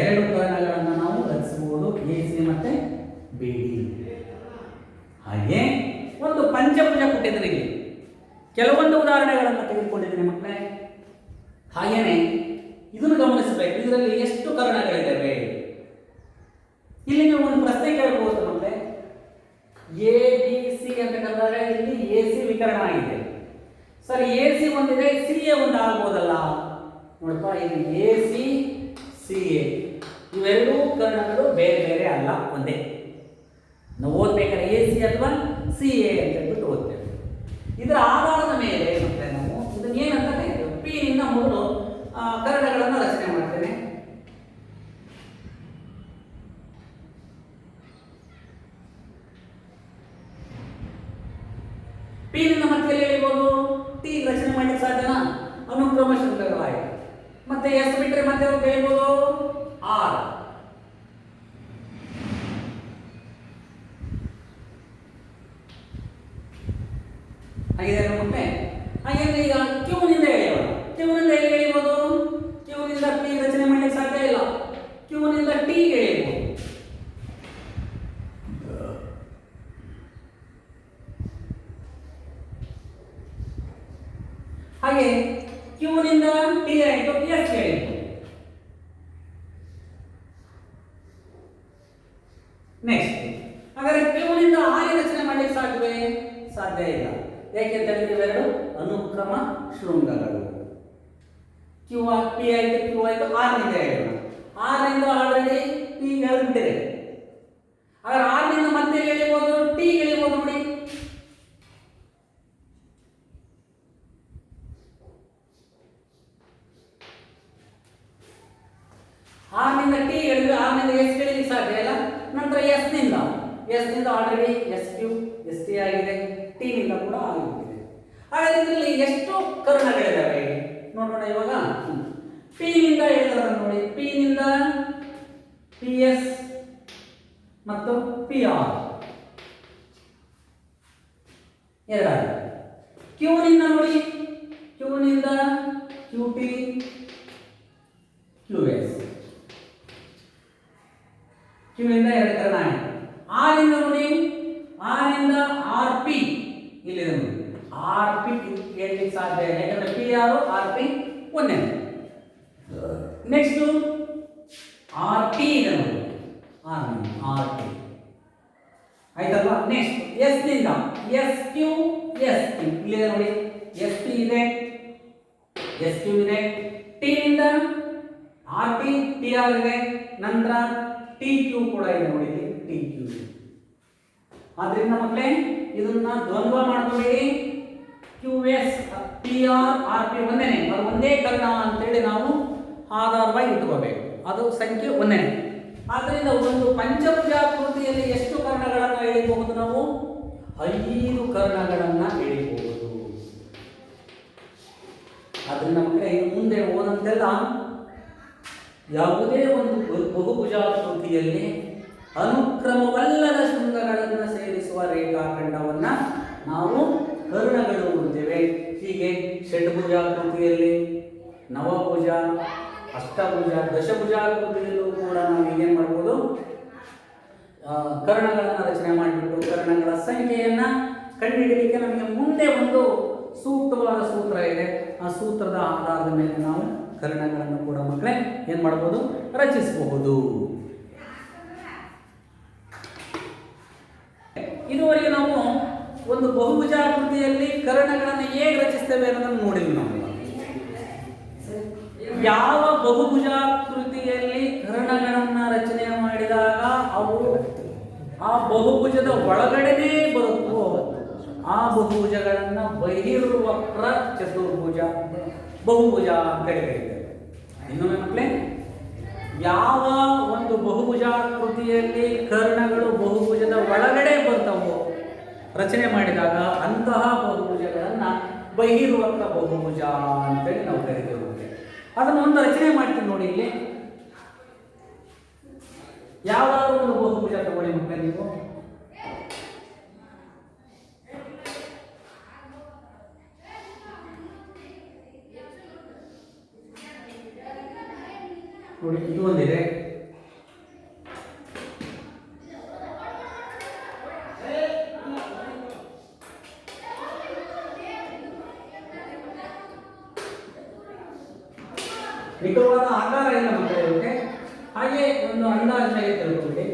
ಎರಡು ಕರ್ಣಗಳನ್ನು ನಾವು ರಚಿಸಬಹುದು, ಎ ಸಿ ಮತ್ತೆ ಬಿ ಡಿ. ಹಾಗೆ ಒಂದು ಪಂಚಭುಜ ಕೊಟ್ಟಿದ್ದೀನಿ. ಇಲ್ಲಿ ಕೆಲವೊಂದು ಉದಾಹರಣೆಗಳನ್ನು ತೆಗೆದುಕೊಂಡಿದ್ದೀನಿ ಮಕ್ಕಳೇ. ಹಾಗೇನೆ ಇದನ್ನು ಗಮನಿಸಬೇಕು, ಇದರಲ್ಲಿ ಎಷ್ಟು ಕರ್ಣಗಳಿದ್ದಾವೆ. ಇಲ್ಲಿ ನೀವು ಒಂದು ಪ್ರಶ್ನೆ ಕೇಳಬಹುದು ಮಕ್ಕಳೇ. ಎ ಬಿ ಸಿ ಅಂತ ಕರೆದಾಗ ಇಲ್ಲಿ ಎ ಸಿ ವಿಕರಣ ಆಗಿದೆ. ಸರಿ, ಎ ಸಿ ಒಂದಿದೆ, ಸಿ ಎ ಒಂದು ಆಗ್ಬೋದಲ್ಲ? ನೋಡಪ್ಪ, ಇಲ್ಲಿ ಎ ಸಿ ಸಿ ಎ ಇವೆರಡೂ ಕರ್ಣಗಳು ಬೇರೆ ಬೇರೆ ಅಲ್ಲ, ಒಂದೇ. ನಾವು ಓದ್ಬೇಕಾದ್ರೆ ಎ ಸಿ ಅಥವಾ ಸಿ ಎ ಅಂತ ಹೇಳ್ಬಿಟ್ಟು ಓದ್ತೇವೆ. ಇದರ ಆಧಾರದ ಮೇಲೆ ಮತ್ತೆ ನಾವು ಇದನ್ನ ಏನಂತ ಕರಿತೇವೆ? ಪಿ ನಿಂದ ಮೊದಲು ಕರ್ಣಗಳನ್ನು ರಚನೆ ಮಾಡ್ತೇನೆ. ಪಿ ನಿಂದ ಮತ್ತೆ ಹೇಳ್ಬೋದು ಟಿ ರಚನೆ ಮಾಡಲಿಕ್ಕೆ ಸಾಧ್ಯನಾ? ಅನುಕ್ರಮ ಶೃಂಗಗಳಾಯಿತು. ಮತ್ತೆ ಎಸ್ ಬಿಟ್ಟರೆ ಮತ್ತೆ ಹೇಳ್ಬೋದು ಆರ್. ಹಾಗಿದೆ ಮತ್ತೆ. ಹಾಗೆ ಈಗ ಕ್ಯೂ ನಿಂದ ಎಳೆಯೋಣ. ಕ್ಯೂ ನಿಂದ ಎಲ್ಲಿ ಎಳೆಯಬಹುದು? ಕ್ಯೂ ನಿಂದ ಪಿ ರಚನೆ ಮಾಡಲಿಕ್ಕೆ ಸಾಧ್ಯ ಇಲ್ಲ. ಕ್ಯೂ ನಿಂದ ಟಿ ಎಳೆಯಬಹುದು. ಹಾಗೆ ಕ್ಯೂ ನಿಂದ ಟಿ ಆಯಿತು, ಎಸ್ ಎಳೆಯಬಹುದು. ನೆಕ್ಸ್ಟ್, ಹಾಗಾದ್ರೆ ಕ್ಯೂ ನಿಂದ ಆರ್ ರಚನೆ ಮಾಡಲಿಕ್ಕೆ ಸಾಧ್ಯವೇ? ಸಾಧ್ಯ ಇಲ್ಲ. ಯಾಕೆಂತ ಹೇಳಿದ್ರೆ ಇವೆರಡು ಅನುಕ್ರಮ ಶೃಂಗಗಳು. ಕ್ಯೂ ಪಿ ಆಯ್ತು, ಕ್ಯೂ ಆಯ್ತು, ಆರ್ ನಿಂದ ಹೇಳೋಣ. ಆರ್ ನಿಂದ ಆಲ್ರೆಡಿ ಪಿ ಹೇಳಿಬಿಟ್ಟಿದೆ. ಹಾಗಾದ್ರೆ ಆರ್ ನಿಂದ ಮತ್ತೆ ಎಳಿಬಹುದು, ಟಿ ಎಳಿಬಹುದು. ನೋಡಿ, ಆರ್ ನಿಂದ ಟಿ ಎಸ್ ನಿಂದ already S Q S T ಆಗಿದೆ, ಟಿ ನಿಂದ ಕೂಡ ಆಗಿಬಿಟ್ಟಿದೆ. ಹಾಗಾದ್ರೆ ಇದರಲ್ಲಿ ಎಷ್ಟು ಕರ್ಣಗಳಿದ್ದಾವೆ ನೋಡೋಣ ಇವಾಗ. ಪಿ ನಿಂದ ಹೇಳಿದ್ರೆ ನೋಡಿ, ಪಿ ನಿಂದ ಪಿ ಎಸ್ ಮತ್ತು ಪಿ ಆರ್ ಎರಡಾಗಿದೆ. ಕ್ಯೂ ನಿಂದ ನೋಡಿ, ಕ್ಯೂ ನಿಂದ Q T Q S, Q ನಿಂದ ಎರಡು ಕರ್ಣ ಆಗಿದೆ. ಆರ್ ಇಂದ ನೋಡಿ, ಆರ್ ಇಂದ ಆರ್ ಪಿ ಇಲ್ಲಿದೆ ನೋಡಿ, ಆರ್ ಪಿ ಹೇಳಲಿಕ್ಕೆ ಸಾಧ್ಯ ಇಲ್ಲ, ಯಾಕಂದ್ರೆ ಪಿ ಆರ್ ಆರ್ ಪಿ ಒಂದೇ. ನೆಕ್ಸ್ಟ್ ಆರ್ ಟಿ ಇದೆ ನೋಡಿ, ಆರ್ ಟಿ ಆಯ್ತಲ್ವಾ. ನೆಕ್ಸ್ಟ್ ಎಸ್ ನಿಂದ ಎಸ್ ಕ್ಯೂ ಎಸ್ ಟಿ ಇಲ್ಲಿದೆ ನೋಡಿ, ಎಸ್ ಟಿ ಇದೆ, ಎಸ್ ಕ್ಯೂ ಇದೆ. ಟಿ ನಿಂದ ಆರ್ ಟಿ ಟಿ ಆರ್ ಇದೆ, ನಂತರ ಟಿ ಕ್ಯೂ ಕೂಡ ಇದೆ ನೋಡಿ, ಟಿ ಕ್ಯೂ. ಆದ್ರಿಂದ ಮಕ್ಕಳೇ ಇದನ್ನ ದ್ವಂದ್ವ ಮಾಡ್ಕೋಬೇಡಿ. Q S T R R P ಒಂದೇನೆ, ಅದು ಒಂದೇ ಕರ್ಣ ಅಂತೇಳಿ ನಾವು ಆಧಾರವಾಗಿ ಇಟ್ಕೋಬೇಕು, ಅದು ಸಂಖ್ಯೆ ಒಂದೇನೆ. ಆದ್ದರಿಂದ ಒಂದು ಪಂಚಭುಜಾಕೃತಿಯಲ್ಲಿ ಎಷ್ಟು ಕರ್ಣಗಳನ್ನು ಎಳಿಬಹುದು ನಾವು? 5 ಕರ್ಣಗಳನ್ನು ಎಳಿಬಹುದು. ಅದರಿಂದ ಮಕ್ಕಳೇ ಇನ್ನು ಮುಂದೆ ಓದಂತೆಲ್ಲ ಯಾವುದೇ ಒಂದು ಬಹುಭುಜಾಕೃತಿಯಲ್ಲಿ ಅನುಕ್ರಮವಲ್ಲದ ಶೃಂಗಗಳನ್ನು ಸೇರಿಸುವ ರೇಖಾಖಂಡವನ್ನು ನಾವು ಕರ್ಣಗಳು ಅಂತೇವೆ. ಹೀಗೆ ಷಡ್ಭುಜಾಕೃತಿಯಲ್ಲಿ, ನವಭುಜ, ಅಷ್ಟಭುಜ, ದಶಭುಜಾಕೃತಿಯಲ್ಲೂ ಕೂಡ ನಾವು ಏನೇನು ಮಾಡ್ಬೋದು? ಕರ್ಣಗಳನ್ನು ರಚನೆ ಮಾಡಿಬಿಟ್ಟು ಕರ್ಣಗಳ ಸಂಖ್ಯೆಯನ್ನು ಕಂಡುಹಿಡಿಯಲಿಕ್ಕೆ ನಮಗೆ ಮುಂದೆ ಒಂದು ಸೂಕ್ತವಾದ ಸೂತ್ರ ಇದೆ. ಆ ಸೂತ್ರದ ಆಧಾರದ ಮೇಲೆ ನಾವು ಕರ್ಣಗಳನ್ನು ಕೂಡ ಮಕ್ಕಳೇ ಏನು ಮಾಡ್ಬೋದು? ರಚಿಸಬಹುದು. ಇದುವರೆಗೆ ನಾವು ಒಂದು ಬಹುಭುಜಾಕೃತಿಯಲ್ಲಿ ಕರ್ಣಗಳನ್ನು ಹೇಗೆ ರಚಿಸ್ತೇವೆ ಅನ್ನೋದನ್ನು ನೋಡಿದ್ವಿ ನಾವು. ಯಾವ ಬಹುಭುಜಾಕೃತಿಯಲ್ಲಿ ಕರ್ಣಗಳನ್ನು ರಚನೆ ಮಾಡಿದಾಗ ಅವು ಆ ಬಹುಭುಜದ ಒಳಗಡೆನೇ ಬರುತ್ತೋ ಆ ಬಹುಭುಜಗಳನ್ನು ಬಹಿರ್ವಕ್ರ ಚತುರ್ಭುಜ ಬಹುಭುಜ ಅಂತ ಕರೀತೇವೆ. ಇನ್ನೊಮ್ಮೆ ಮಕ್ಕಳೇ, ಯಾವ ಒಂದು ಬಹುಭುಜಾಕೃತಿಯಲ್ಲಿ ಕರ್ಣಗಳು ಬಹುಭುಜದ ಒಳಗಡೆ ಬರ್ತವೋ ರಚನೆ ಮಾಡಿದಾಗ ಅಂತಹ ಬಹುಭುಜಗಳನ್ನು ಬಹಿರ್ವಕ್ರ ಬಹುಭುಜ ಅಂತೇಳಿ ನಾವು ಕರಿತೇವೆ. ಅದನ್ನು ಒಂದು ರಚನೆ ಮಾಡ್ತೀವಿ ನೋಡಿ. ಇಲ್ಲಿ ಯಾವಾದರೂ ಒಂದು ಬಹುಭುಜ ತಗೊಳ್ಳಿ ಮಕ್ಕಳೇ ನೀವು. ನೋಡಿ, ಇದು ಒಂದಿದೆ, ನಿಖರವಾದ ಆಕಾರ ಇಲ್ಲ ಮಕ್ಕಳೇ ಇರುತ್ತೆ. ಹಾಗೆ ಒಂದು ಅಂದಾಜಾಗಿ ತಿಳ್ಕೊಂಡ್ಬಿಡಿ.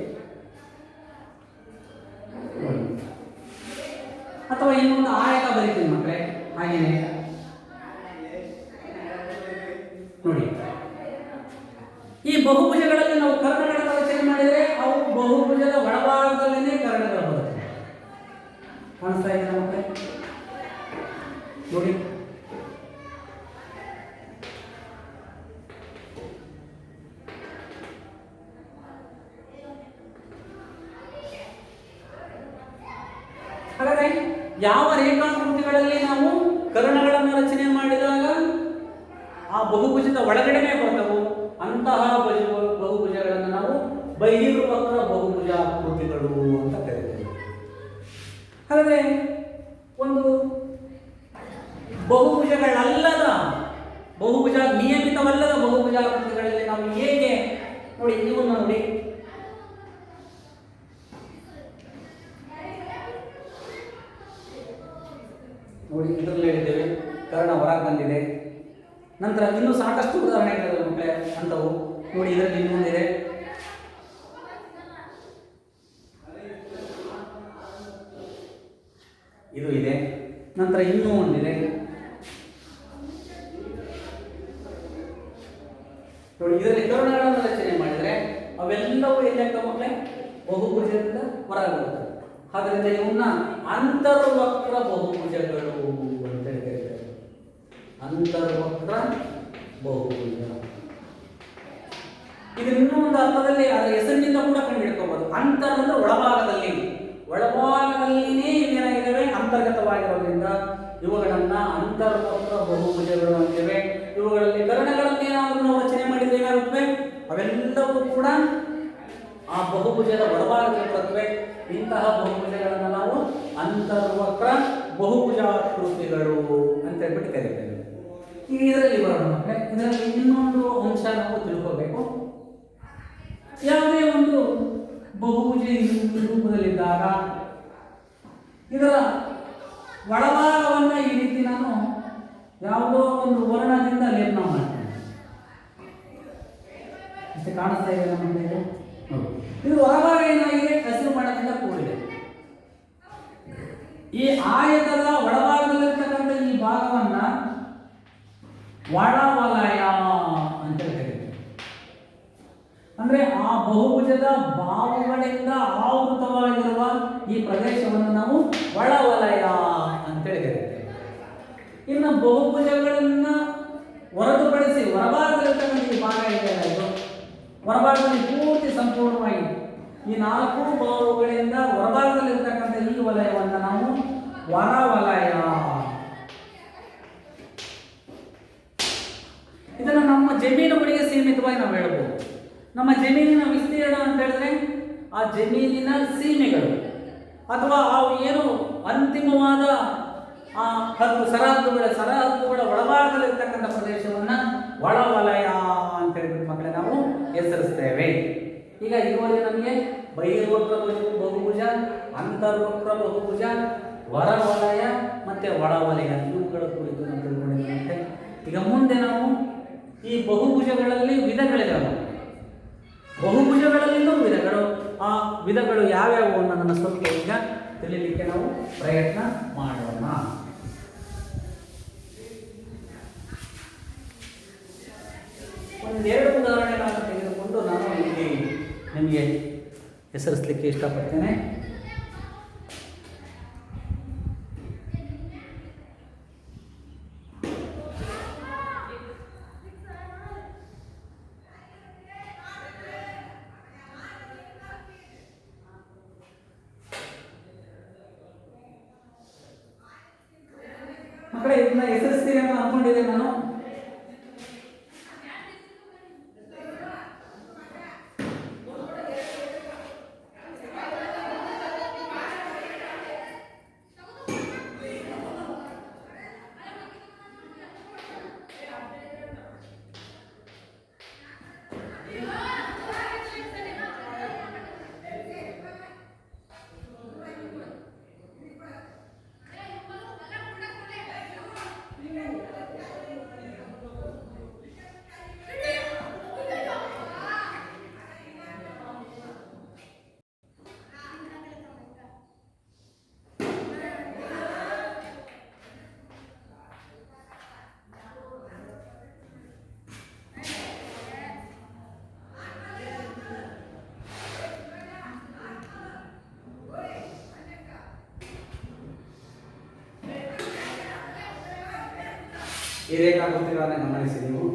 ಅಥವಾ ಇನ್ನೊಂದು ಆಯತ ಬರೀತೀನಿ ಮಕ್ಕಳೇ. ಹಾಗೇನೆ ನೋಡಿ, ಈ ಬಹುಭುಜಗಳಲ್ಲಿ ನಾವು ಕರ್ಣಗಳನ್ನು ರಚನೆ ಮಾಡಿದರೆ ಅವು ಬಹುಭುಜದ ಒಳಭಾಗದಲ್ಲೇ ಕರ್ಣಗಳು ಬರುತ್ತೆ. ಕಾಣಿಸ್ತಾ ಇದೆ ಮಕ್ಕಳೇ ನೋಡಿ. ಹಾಗಾದ್ರೆ ಯಾವ ರೇಖಾಕೃತಿಗಳಲ್ಲಿ ನಾವು ಕರ್ಣಗಳನ್ನು ರಚನೆ ಮಾಡಿದಾಗ ಆ ಬಹುಭುಜದ ಒಳಗಡೆನೆ ಬರ್ತವು ಅಂತಹ ಬಹುಭುಜಗಳನ್ನು ನಾವು ಬಹಿರ್ವಕ್ರ ಬಹುಭುಜಾಕೃತಿಗಳು ಅಂತ ಕರೀತೇವೆ. ಹಾಗಾದ್ರೆ ಒಂದು ಬಹುಭುಜಗಳಲ್ಲದ ನಿಯಮಿತವಲ್ಲದ ಬಹುಭುಜಾಕೃತಿಗಳಲ್ಲಿ ನಾವು ಹೇಗೆ ನೋಡಿ, ಇವನ್ನ ನೋಡಿ, ನೋಡಿ ಇದರಲ್ಲಿ ಹೇಳಿದ್ದೇವೆ ಕರ್ಣ ಹೊರಗೆ ಬಂದಿದೆ. ನಂತರ ಇನ್ನೂ ಸಾಕಷ್ಟು ಉದಾಹರಣೆಗಳಿವೆ ಮಕ್ಕಳೇ ಅಂತವು. ನೋಡಿ, ಇದರಲ್ಲಿ ಇನ್ನೊಂದಿದೆ, ಇದು ಇದೆ, ನಂತರ ಇನ್ನೂ ಒಂದಿದೆ ನೋಡಿ. ಇದರಲ್ಲಿ ಕರ್ಣಗಳನ್ನು ರಚನೆ ಮಾಡಿದರೆ ಅವೆಲ್ಲವೂ ಎಲ್ಲಕ್ಕ ಮಕ್ಕಳೇ ಬಹುಭುಜದಿಂದ ಹೊರಗೆ ಬರ್ತವೆ. ಆದ್ದರಿಂದ ಇವನ್ನ ಅಂತರ್ವಕ್ರ ಬಹುಭುಜಗಳು ಅಂತ ಕರೀತಾರೆ. ಅಂತರ್ವಕ್ರ ಬಹುಭುಜ. ಇದು ಇನ್ನೂ ಒಂದು ಅರ್ಥದಲ್ಲಿ ಅದರ ಹೆಸರಿನಿಂದ ಕೂಡ ಕಂಡು ಹಿಡ್ಕೋಬಹುದು. ಅಂತರ್ ಅಂದ್ರೆ ಒಳಭಾಗದಲ್ಲಿ, ಒಳಭಾಗದಲ್ಲಿನೇ ಇವೇನಾಗಿದ್ದಾವೆ ಅಂತರ್ಗತವಾಗಿರೋದ್ರಿಂದ ಇವುಗಳನ್ನ ಅಂತರ್ವಕ್ರ ಬಹುಭುಜಗಳು ಅಂತೇವೆ. ಇವುಗಳಲ್ಲಿ ಕರ್ಣಗಳನ್ನೇನಾದರೂ ನಾವು ರಚನೆ ಮಾಡಿದ್ರೆ ಏನಾಗುತ್ತವೆ, ಅವೆಲ್ಲವೂ ಕೂಡ ಆ ಬಹುಭುಜದ ಒಳಭಾಗದಲ್ಲಿ ಬರುತ್ತವೆ. ಇಂತಹ ಬಹುಭುಜಗಳನ್ನು ನಾವು ಅಂತರ್ವಕ್ರ ಬಹುಭುಜಾಕೃತಿಗಳು ಅಂತ ಹೇಳ್ಬಿಟ್ಟು ಕರೀತೇವೆ. ಈಗ ಇದರಲ್ಲಿ ಬರೋಣ ಮಕ್ಕಳೇ, ಇದರಲ್ಲಿ ಇನ್ನೊಂದು ಅಂಶ ನಾವು ತಿಳ್ಕೋಬೇಕು. ಯಾವುದೇ ಒಂದು ಬಹುಭುಜ ರೂಪದಲ್ಲಿದ್ದಾಗ ಇದರ ಒಳಭಾಗವನ್ನು ಈ ರೀತಿ ನಾನು ಯಾವುದೋ ಒಂದು ವರ್ಣದಿಂದ ಲೇಪನ ಮಾಡ್ತೇನೆ. ಅಷ್ಟೇ ಕಾಣಿಸ್ತಾ ಇದೆ ನಮಗೆ. ಇದು ಹೊರಭಾಗ ಏನಾಗಿದೆ, ಹಸಿರು ಬಣ್ಣದಿಂದ ಕೂಡಿದೆ. ಈ ಆಯತದ ಒಳಭಾಗದಲ್ಲಿರ್ತಕ್ಕಂಥ ಈ ಭಾಗವನ್ನ ಒಳವಲಯ ಅಂತ ಕರೀತೀವಿ. ಅಂದ್ರೆ ಆ ಬಹುಭುಜದ ಬಾಹುಗಳಿಂದ ಆವೃತವಾಗಿರುವ ಈ ಪ್ರದೇಶವನ್ನು ನಾವು ಒಳವಲಯ ಅಂತೇಳಿ ಕರೀತೇವೆ. ಇನ್ನು ಬಹುಭುಜಗಳನ್ನ ಹೊರತುಪಡಿಸಿ ಹೊರಭಾಗದಲ್ಲಿರ್ತಕ್ಕಂಥ ಈ ಭಾಗ ಇದೆಯಲ್ಲ, ಇದು ಹೊರಭಾಗದಲ್ಲಿ ಪೂರ್ತಿ ಸಂಪೂರ್ಣವಾಗಿ ಈ 4 ಬಾಹುಗಳಿಂದ ಹೊರಭಾಗದಲ್ಲಿರ್ತಕ್ಕಂಥ ಈ ವಲಯವನ್ನು ನಾವು ಹೊರವಲಯ. ಇದನ್ನು ನಮ್ಮ ಜಮೀನುಗಳಿಗೆ ಸೀಮಿತವಾಗಿ ನಾವು ಹೇಳ್ಬೋದು. ನಮ್ಮ ಜಮೀನಿನ ವಿಸ್ತೀರ್ಣ ಅಂತ ಹೇಳಿದ್ರೆ ಆ ಜಮೀನಿನ ಸೀಮೆಗಳು ಅಥವಾ ಅವು ಏನು ಅಂತಿಮವಾದ ಆ ಸರಹದ್ದುಗಳ ಒಳಭಾಗದಲ್ಲಿರ್ತಕ್ಕಂಥ ಪ್ರದೇಶವನ್ನು ಒಳವಲಯ ಅಂತ ಹೇಳ್ಬಿಟ್ಟು ಮಕ್ಕಳೇ ನಾವು ಹೆಸರಿಸ್ತೇವೆ. ಈಗ ಇದುವರೆಗೆ ನಮಗೆ ಬಹಿರ್ವಕ್ರ ಬಹುಭುಜ, ಅಂತರ್ವಕ್ರ ಬಹುಭುಜ, ಹೊರವಲಯ ಮತ್ತು ಒಳವಲಯ ಇವುಗಳ ಕುರಿತು ನಾವು ತಿಳ್ಕೊಂಡಿದ್ದೇವೆ. ಈಗ ಮುಂದೆ ನಾವು ಈ ಬಹುಭುಜಗಳಲ್ಲಿ ವಿಧಗಳಿದಾವೆ. ಬಹುಭುಜಗಳಲ್ಲಿನೂ ವಿಧಗಳು, ಆ ವಿಧಗಳು ಯಾವ್ಯಾವು ಅನ್ನೋದನ್ನು ಸ್ವಲ್ಪ ಈಗ ತಿಳಿಲಿಕ್ಕೆ ನಾವು ಪ್ರಯತ್ನ ಮಾಡೋಣ. ಒಂದೆರಡು ಉದಾಹರಣೆಗಳನ್ನು ತೆಗೆದುಕೊಂಡು ನಾನು ಇಲ್ಲಿ ನಿಮಗೆ ಹೆಸರಿಸಲಿಕ್ಕೆ ಇಷ್ಟಪಡ್ತೇನೆ. ಮಕ್ಕಳೇ, ಇದನ್ನ ಹೆಸರಿಸ್ತೀರಿ ಅಂತ ಅನ್ಕೊಂಡಿದ್ದೆ ನಾನು. ಈ ರೇಖಾಕೃತಿಗಳನ್ನು ಗಮನಿಸಿ ನೀವು.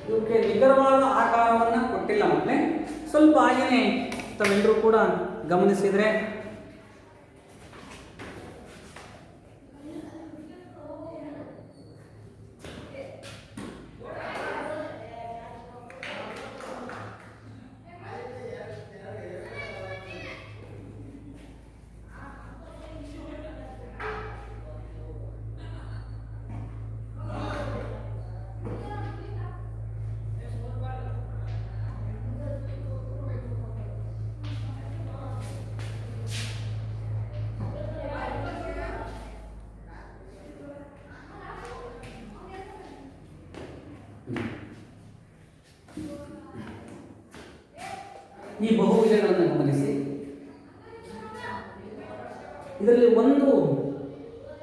ಇವಕ್ಕೆ ನಿಖರವಾದ ಆಕಾರವನ್ನು ಕೊಟ್ಟಿಲ್ಲ ಮಕ್ಕಳೇ. ಸ್ವಲ್ಪ ಹಾಗೆಯೇ ತಾವೆಲ್ಲರೂ ಕೂಡ ಗಮನಿಸಿದರೆ ಈ ಬಹುಭುಜಗಳನ್ನು ಗಮನಿಸಿ. ಇದರಲ್ಲಿ ಒಂದು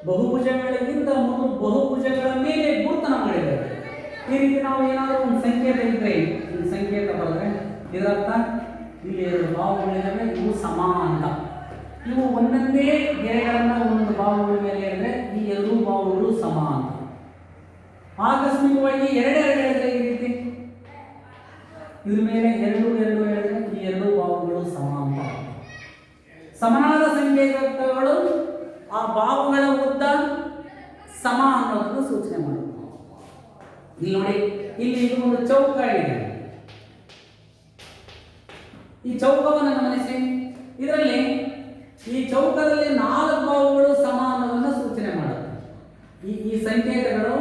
ಬಹುಭುಜಗಳಿಗಿಂತ ಮೊದಲು ಬಹುಭುಜಗಳ ಮೇಲೆ ಗುರುತನ ಮಾಡಿದ್ದಾರೆ. ಈ ರೀತಿ ನಾವು ಏನಾದರೂ ಒಂದು ಸಂಕೇತ ಇದ್ರೆ, ಒಂದು ಸಂಕೇತ ಬರೆದ್ರೆ ಇದರರ್ಥ ಇಲ್ಲಿ ಎರಡು ಬಾಹುಗಳಿದ್ದಾವೆ, ಇವು ಸಮ ಅಂತ. ಇವು ಒಂದೊಂದೇ ಗೆರೆಗಳನ್ನು ಒಂದೊಂದು ಬಾಹುಗಳ ಮೇಲೆ ಹೇಳಿದ್ರೆ ಈ ಎರಡೂ ಬಾಹುಗಳು ಸಮ ಅಂತ. ಆಕಸ್ಮಿಕವಾಗಿ ಎರಡೆರಡು ಹೇಳಿದ್ರೆ ಈ ರೀತಿ ಇದ್ರ ಮೇಲೆ ಎರಡು ಎರಡು ಹೇಳಿದ್ರೆ ಈ ಎರಡೂ ಬಾಹುಗಳು ಸಮ ಅಂತ. ಸಮನಾದ ಸಂಕೇತಗಳು ಆ ಬಾಹುಗಳ ಉದ್ದ ಸಮ ಅನ್ನೋದನ್ನು ಸೂಚನೆ ಮಾಡುತ್ತೆ. ಇಲ್ಲಿ ನೋಡಿ, ಇಲ್ಲಿ ಇದು ಒಂದು ಚೌಕ ಇದೆ. ಈ ಚೌಕವನ್ನು ಗಮನಿಸಿ. ಇದರಲ್ಲಿ ಈ ಚೌಕದಲ್ಲಿ 4 ಬಾಹುಗಳು ಸಮ ಅನ್ನೋದನ್ನು ಸೂಚನೆ ಮಾಡುತ್ತೆ. ಈ ಸಂಕೇತಗಳು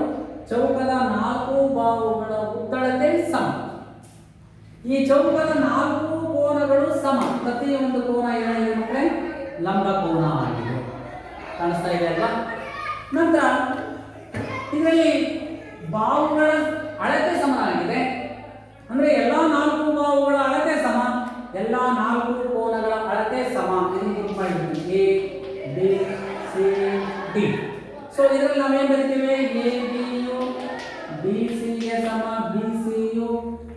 ಚೌಕದ 4 ಬಾಹುಗಳ ಉದ್ದಳತೆ ಸಮ. ಈ ಚೌಕದ 4 ಕೋನಗಳು ಸಮ. ಪ್ರತಿಯೊಂದು ಕೋನ ಏನಾಗಿದೆ ಮಕ್ಕಳೇ? ಲಂಬ ಕೋನ ಆಗಿದೆ. ಕಾಣಿಸ್ತಾ ಇದೆ ಅಲ್ವಾ? ನಂತರ ಇದರಲ್ಲಿ ಬಾಹುಗಳ ಅಳತೆ ಸಮನಾಗಿದೆ. ಅಂದ್ರೆ ಎಲ್ಲ 4 ಬಾಹುಗಳ ಅಳತೆ ಸಮ, ಎಲ್ಲ 4 ಕೋನಗಳ ಅಳತೆ ಸಮ. ಇದನ್ನು ಗುರುತು ಮಾಡಿದ್ದೀವಿ, A B C D. So ಇದರಲ್ಲಿ ನಾವೇನು ಬರೀತೀವಿ? ಎ ಬಿಯು ಬಿ ಸಿಗೆ ಸಮ, ಬಿ ಸಿಯು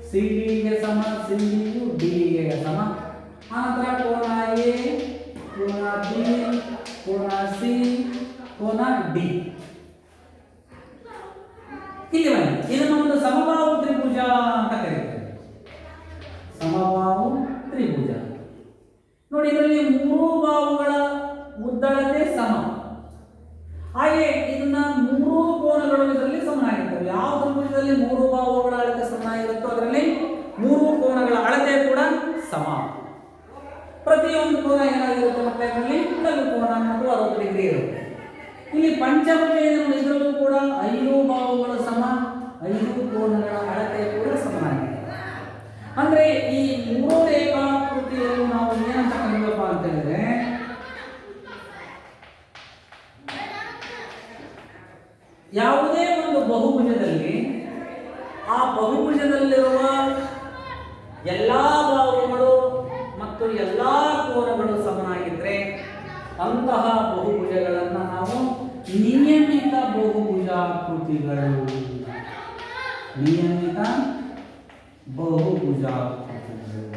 ಸಿ ಡಿಗೆ ಸಮ, ಸಿ ಡಿಯು ಡಿಗೆ ಸಮ. ಆನಂತರ ಕೋನ ಎ, ಕೋನ ಬಿ, ಕೋನ ಸಿ, ಕೋನ ಡಿ. ಇಲ್ಲಿ ಬನ್ನಿ, ಇದನ್ನು ಒಂದು ಸಮಬಾಹು ತ್ರಿಭುಜ ಅಂತ ಕರೀತಾರೆ. ಸಮಬಾಹು ತ್ರಿಭುಜ ನೋಡಿ, ಇದರಲ್ಲಿ 3 ಬಾಹುಗಳ ಉದ್ದಳತೆ ಸಮ. ಹಾಗೆ ಇದನ್ನ 3 ಕೋನಗಳು ಇದರಲ್ಲಿ ಸಮನಾಗಿರ್ತವೆ. ಯಾವ ತ್ರಿಭುಜದಲ್ಲಿ 3 ಬಾಹುಗಳ ಅಳತೆ ಸಮನಾಗಿರುತ್ತೋ ಅದರಲ್ಲಿ 3 ಕೋನಗಳ ಅಳತೆ ಕೂಡ ಸಮ. ಪ್ರತಿಯೊಂದು ಕೋನ ಏನಾಗಿರುತ್ತೆ ಮತ್ತೆ ಅದರಲ್ಲಿ ಲಘು ಕೋನ ಮತ್ತು 60 ಡಿಗ್ರಿ ಇರುತ್ತೆ. ಇಲ್ಲಿ ಪಂಚಭುಜ ಇದರಲ್ಲೂ ಕೂಡ 5 ಬಾಹುಗಳು ಸಮ, 5 ಕೋನಗಳ ಅಳತೆ ಕೂಡ ಸಮನಾಗಿದೆ. ಅಂದ್ರೆ ಈ 3 ರೇಖಾಕೃತಿಯನ್ನು ನಾವು ಏನಂತ ಕರೀಬೇಕಪ್ಪ ಅಂತ ಹೇಳಿದ್ರೆ, ಯಾವುದೇ ಒಂದು ಬಹುಭುಜದಲ್ಲಿ ಆ ಬಹುಭುಜದಲ್ಲಿರುವ ಎಲ್ಲಾ ಬಾಹುಗಳು ಮತ್ತು ಎಲ್ಲಾ ಕೋನಗಳು ಸಮನಾಗಿದ್ರೆ ಅಂತಹ ಬಹುಭುಜಗಳನ್ನು ನಾವು ನಿಯಮಿತ ಬಹುಭುಜಾಕೃತಿಗಳು, ನಿಯಮಿತ ಬಹುಭುಜಾಕೃತಿಗಳು.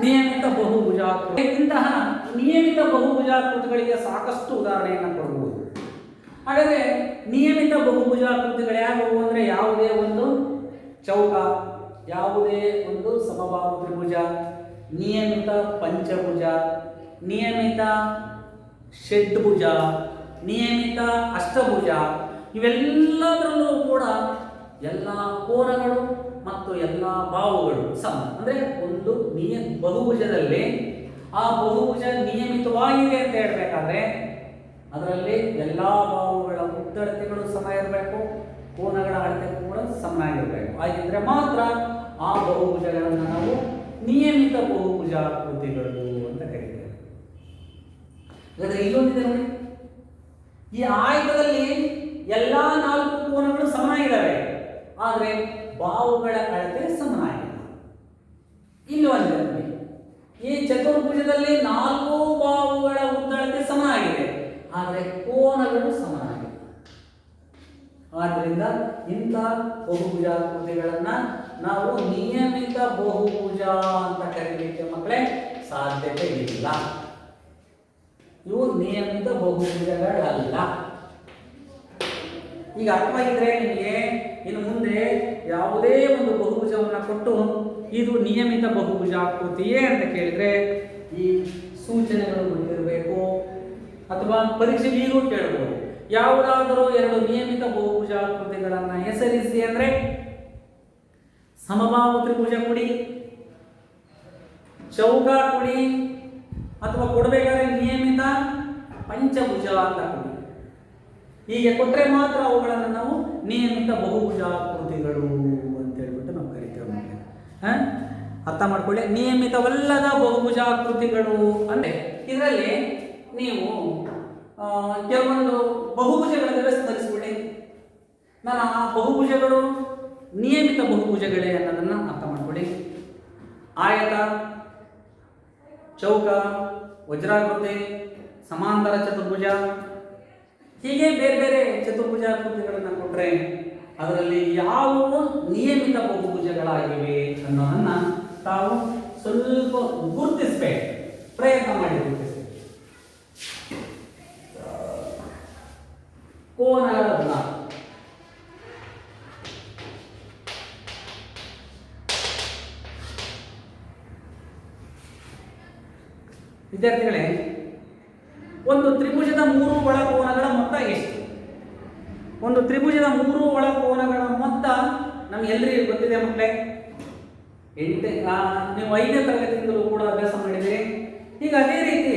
ನಿಯಮಿತ ಬಹುಭುಜಾಕೃತಿ. ಇಂತಹ ನಿಯಮಿತ ಬಹುಭುಜಾಕೃತಿಗಳಿಗೆ ಸಾಕಷ್ಟು ಉದಾಹರಣೆಯನ್ನು ಕೊಡಬಹುದು. ಹಾಗಾದರೆ ನಿಯಮಿತ ಬಹುಭುಜಾಕೃತಿಗಳು ಯಾವುವು ಅಂದರೆ, ಯಾವುದೇ ಒಂದು ಚೌಕ, ಯಾವುದೇ ಒಂದು ಸಮಬಾಹು ತ್ರಿಭುಜ, ನಿಯಮಿತ ಪಂಚಭುಜ, ನಿಯಮಿತ ಷಡ್ಭುಜ, ನಿಯಮಿತ ಅಷ್ಟಭುಜ, ಇವೆಲ್ಲದರಲ್ಲೂ ಕೂಡ ಎಲ್ಲ ಕೋನಗಳು ಮತ್ತು ಎಲ್ಲ ಬಾಹುಗಳು ಸಮ. ಅಂದರೆ ಒಂದು ಬಹುಭುಜದಲ್ಲಿ ಆ ಬಹುಭುಜ ನಿಯಮಿತವಾಗಿದೆ ಅಂತ ಹೇಳಬೇಕಾದ್ರೆ ಅದರಲ್ಲಿ ಎಲ್ಲ ಬಾಹುಗಳ ಉದ್ದಳತೆಗಳು ಸಮ ಇರಬೇಕು, ಕೋನಗಳ ಅಳತೆ ಕೂಡ ಸಮನಾಗಿರಬೇಕು. ಹಾಗಿದ್ರೆ ಮಾತ್ರ ಆ ಬಹುಭುಜಗಳನ್ನು ನಾವು ನಿಯಮಿತ ಬಹುಭುಜಾಕೃತಿಗಳು ಅಂತ ಕರೀತೇವೆ. ಹಾಗಾದ್ರೆ ಇಲ್ಲೊಂದಿದೆ ನೋಡಿ, ಈ ಆಯತದಲ್ಲಿ ಎಲ್ಲ 4 ಕೋನಗಳು ಸಮನಾಗಿದ್ದಾವೆ, ಆದರೆ ಬಾಹುಗಳ ಅಳತೆ ಸಮನಾಗಿಲ್ಲ. ಇಲ್ಲಿ ಒಂದಿದೆ, ಈ ಚತುರ್ಭುಜದಲ್ಲಿ 4 ಬಾಹುಗಳ ಉದ್ದಳತೆ ಸಮನಾಗಿದೆ, ಆದರೆ ಕೋನಗಳು ಸಮನಾಗಿಲ್ಲ. ಆದ್ದರಿಂದ ಇಂಥ ಬಹುಭುಜಾಕೃತಿಗಳನ್ನ ನಾವು ನಿಯಮಿತ ಬಹುಭುಜ ಅಂತ ಕರೀಲಿಕ್ಕೆ ಮಕ್ಕಳೇ ಸಾಧ್ಯತೆ ಇಲ್ಲ. ಇವು ನಿಯಮಿತ ಬಹುಭುಜಗಳಲ್ಲ. ಈಗ ಅರ್ಥವಾಗಿದ್ರೆ ನಿಮಗೆ ಇನ್ನು ಮುಂದೆ ಯಾವುದೇ ಒಂದು ಬಹುಭುಜವನ್ನು ಕೊಟ್ಟು ಇದು ನಿಯಮಿತ ಬಹುಭುಜಾಕೃತಿಯೇ ಅಂತ ಕೇಳಿದ್ರೆ ಈ ಸೂಚನೆಗಳು ಗೊತ್ತಿರಬೇಕು. ಅಥವಾ ಪರೀಕ್ಷೆಗೆ ಈಗೂ ಕೇಳಬಹುದು, ಯಾವುದಾದರೂ 2 ನಿಯಮಿತ ಬಹುಭುಜಾಕೃತಿಗಳನ್ನು ಹೆಸರಿಸಿ ಅಂದರೆ ಸಮಬಾಹು ತ್ರಿಭುಜ ಕೊಡಿ, ಚೌಕ ಕೊಡಿ, ಅಥವಾ ಕೊಡಬೇಕಾದ್ರೆ ನಿಯಮಿತ ಪಂಚಭುಜ ಅಂತ ಕೊಡಿ. ಹೀಗೆ ಕೊಟ್ಟರೆ ಮಾತ್ರ ಅವುಗಳನ್ನು ನಾವು ನಿಯಮಿತ ಬಹುಭುಜಾಕೃತಿಗಳು ಅಂತ ಹೇಳ್ಬಿಟ್ಟು ನಾವು ಕರಿತೇವೆ. ಅರ್ಥ ಮಾಡ್ಕೊಳ್ಳಿ. ನಿಯಮಿತವಲ್ಲದ ಬಹುಭುಜಾಕೃತಿಗಳು ಅಂದರೆ ಇದರಲ್ಲಿ ನೀವು ಕೆಲವೊಂದು ಬಹುಭುಜಗಳ ಸ್ಮರಿಸಿಬಿಡಿ. ನಾನು ಆ ಬಹುಭುಜಗಳು ನಿಯಮಿತ ಬಹುಭುಜಗಳೇ ಅನ್ನೋದನ್ನು ಅರ್ಥ ಮಾಡ್ಕೊಳ್ಳಿ. ಆಯತ, ಚೌಕ, ವಜ್ರಾಕೃತಿ, ಸಮಾಂತರ ಚತುರ್ಭುಜ, ಹೀಗೆ ಬೇರೆ ಬೇರೆ ಚತುರ್ಭುಜಾಕೃತಿಗಳನ್ನು ಕೊಟ್ಟರೆ ಅದರಲ್ಲಿ ಯಾವುವು ನಿಯಮಿತ ಬಹುಭುಜಗಳಾಗಿವೆ ಅನ್ನೋದನ್ನು ತಾವು ಸ್ವಲ್ಪ ಗುರುತಿಸಬೇಕು, ಪ್ರಯತ್ನ ಮಾಡಿ ಗುರುತಿಸಬೇಕು. ಕೋನಗಳ ಗುಣ. ವಿದ್ಯಾರ್ಥಿಗಳೇ, ಒಂದು ತ್ರಿಭುಜದ 3 ಒಳಕೋನಗಳ ಮೊತ್ತ ಎಷ್ಟು? ಒಂದು ತ್ರಿಭುಜದ 3 ಒಳಕೋನಗಳ ಮೊತ್ತ ನಮಗೆಲ್ಲರಿಗೂ ಗೊತ್ತಿದೆ ಮಕ್ಕಳೇ. ನೀವು 5ನೇ ತರಗತಿಯಿಂದಲೂ ಕೂಡ ಅಭ್ಯಾಸ ಮಾಡಿದ್ದೀರಿ. ಈಗ ಅದೇ ರೀತಿ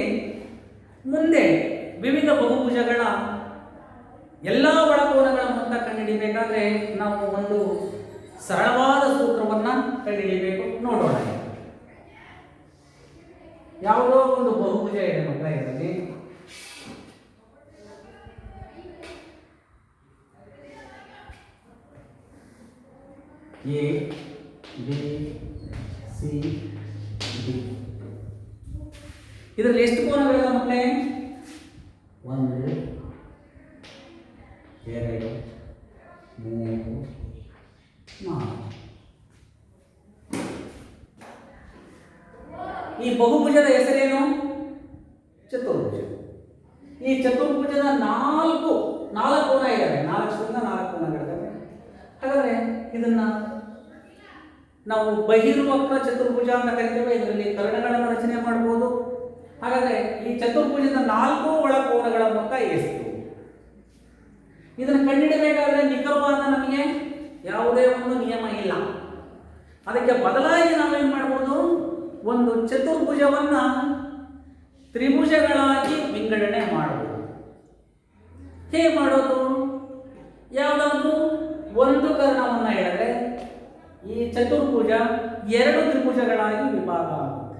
ಮುಂದೆ ವಿವಿಧ ಬಹುಭುಜಗಳ ಎಲ್ಲ ಒಳಕೋನಗಳ ಮೊತ್ತ ಕಂಡುಹಿಡಿಯಬೇಕಾದ್ರೆ ನಾವು ಒಂದು ಸರಳವಾದ ಸೂತ್ರವನ್ನು ಕಂಡುಹಿಡಿಯಬೇಕು. ನೋಡೋಣ. ಯಾವುದೋ ಒಂದು ಬಹುಭುಜ ಇದೆ ಮಕ್ಕಳ, ಇದರಲ್ಲಿ ಎ ಬಿ ಸಿ ಡಿ. ಇದರಲ್ಲಿ ಎಷ್ಟು ಕೋನಗಳಿವೆ ಮಕ್ಕಳೇ? 1 2 3 4. ಈ ಬಹುಭುಜದ ಹೆಸರೇನು? ಚತುರ್ಭುಜ. ಈ ಚತುರ್ಭುಜದ 4 ಕೋನ ಇದ್ದಾವೆ, 4 ಕೋನಗಳಿದ್ದಾವೆ. ಹಾಗಾದ್ರೆ ಇದನ್ನ ನಾವು ಬಹಿರ್ವಕ್ರ ಚತುರ್ಭುಜ ಅಂತ ಕರಿತೇವೆ. ಇದರಲ್ಲಿ ಕರ್ಣಗಳನ್ನು ರಚನೆ ಮಾಡಬಹುದು. ಹಾಗಾದ್ರೆ ಈ ಚತುರ್ಭುಜದ 4 ಒಳಕೋನಗಳ ಮೊತ್ತ ಎಷ್ಟು? ಇದನ್ನು ಕಂಡುಹಿಡಿಯಬೇಕಾದ್ರೆ ನಿಖರವಾದ ನಮಗೆ ಯಾವುದೇ ಒಂದು ನಿಯಮ ಇಲ್ಲ. ಅದಕ್ಕೆ ಬದಲಾಗಿ ನಾವೇನು ಮಾಡ್ಬೋದು? ಒಂದು ಚತುರ್ಭುಜವನ್ನ ತ್ರಿಭುಜಗಳಾಗಿ ವಿಂಗಡಣೆ ಮಾಡಬಹುದು. ಹೇಗೆ ಮಾಡೋದು? ಯಾವುದಾದ್ರೂ ಒಂದು ಕರ್ಣವನ್ನು ಹೇಳಿದ್ರೆ ಈ ಚತುರ್ಭುಜ 2 ತ್ರಿಭುಜಗಳಾಗಿ ವಿಭಾಗ ಆಗುತ್ತೆ.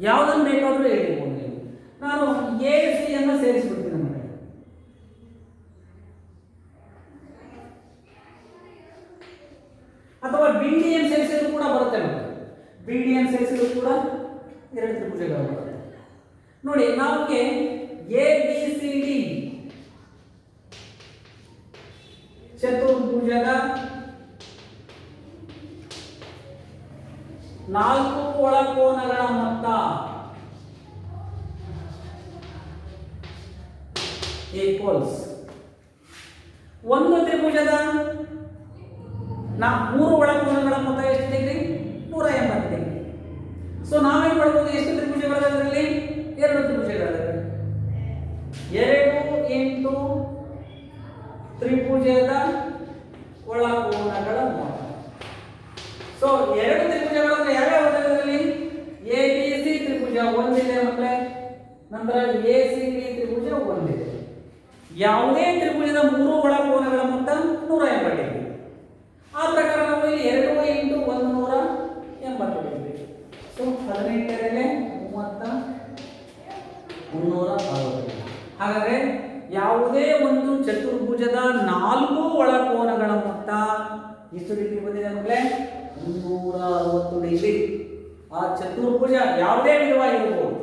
ಯಾವುದನ್ನು ಬೇಕಾದರೂ ಹೇಳಿರ್ಬೋದು ನೀವು. ನಾನು ಎ ಸಿ ಅನ್ನು ಸೇರಿಸಿಬಿಡ್ತೀನಿ ನಮಗೆ. ಅಥವಾ ಬಿ ಡಿ ಎನ್ ಸೇರಿಸಿದ್ರು ಕೂಡ ಬರುತ್ತೆ ನಮಗೆ. ಬಿ ಡಿ ಎನ್ ಸೇರಿಸಿದ್ರು ಕೂಡ 2 ತ್ರಿಭುಜಗಳು ಬರುತ್ತೆ. ನೋಡಿ, ನಮಗೆ ಎ ಬಿ ಸಿ ಡಿ ಚತುರ್ಭುಜದ 4 ಒಳಕೋನಗಳ ಮೊತ್ತ ಈಕ್ವಲ್ಸ್ ಒಂದು ತ್ರಿಭುಜದ 3 ಒಳಕೋನಗಳ ಮೊತ್ತ ಎಷ್ಟು ಡಿಗ್ರಿ? 180 ಡಿಗ್ರಿ. ಸೊ ನಾವೇನ್ ಮಾಡ್ಬೋದು? ಎಷ್ಟು ತ್ರಿಭುಜಗಳಿವೆ ಅದರಲ್ಲಿ? 2 ತ್ರಿಭುಜಗಳಿವೆ. 2 ಇಂಟು ತ್ರಿಭುಜದ ಒಳಕೋನಗಳ ಮೊತ್ತ. ಸೊ 2 ತ್ರಿಭುಜಗಳು ಅಂದ್ರೆ ಯಾವ್ಯಾವ ಇದರಲ್ಲಿ? ಎ ಬಿ ಸಿ ತ್ರಿಭುಜ ಒಂದಿದೆ ಮಕ್ಕಳೇ, ನಂತರ ಎ ಸಿ ಡಿ ತ್ರಿಭುಜ ಒಂದಿದೆ. ಯಾವುದೇ ತ್ರಿಭುಜದ 3 ಒಳಕೋನಗಳ ಮೊತ್ತ 180 ಡಿಗ್ರಿ. ಆ ಪ್ರಕಾರ ನಾವು ಇಲ್ಲಿ 2 ಇಂಟು 180 ಡಿಗ್ರಿ. ಸೊ 18ರಲ್ಲಿ 30 360. ಹಾಗಾದ್ರೆ ಯಾವುದೇ ಒಂದು ಚತುರ್ಭುಜದ 4 ಒಳಕೋನಗಳ ಮೊತ್ತ ಎಷ್ಟು ಡಿಗ್ರಿ ಬಂದಿದೆ ಮಕ್ಕಳೇ? 360 ಡಿಗ್ರಿ. ಆ ಚತುರ್ಭುಜ ಯಾವುದೇ ವಿಧವಾಗಿರಬಹುದು.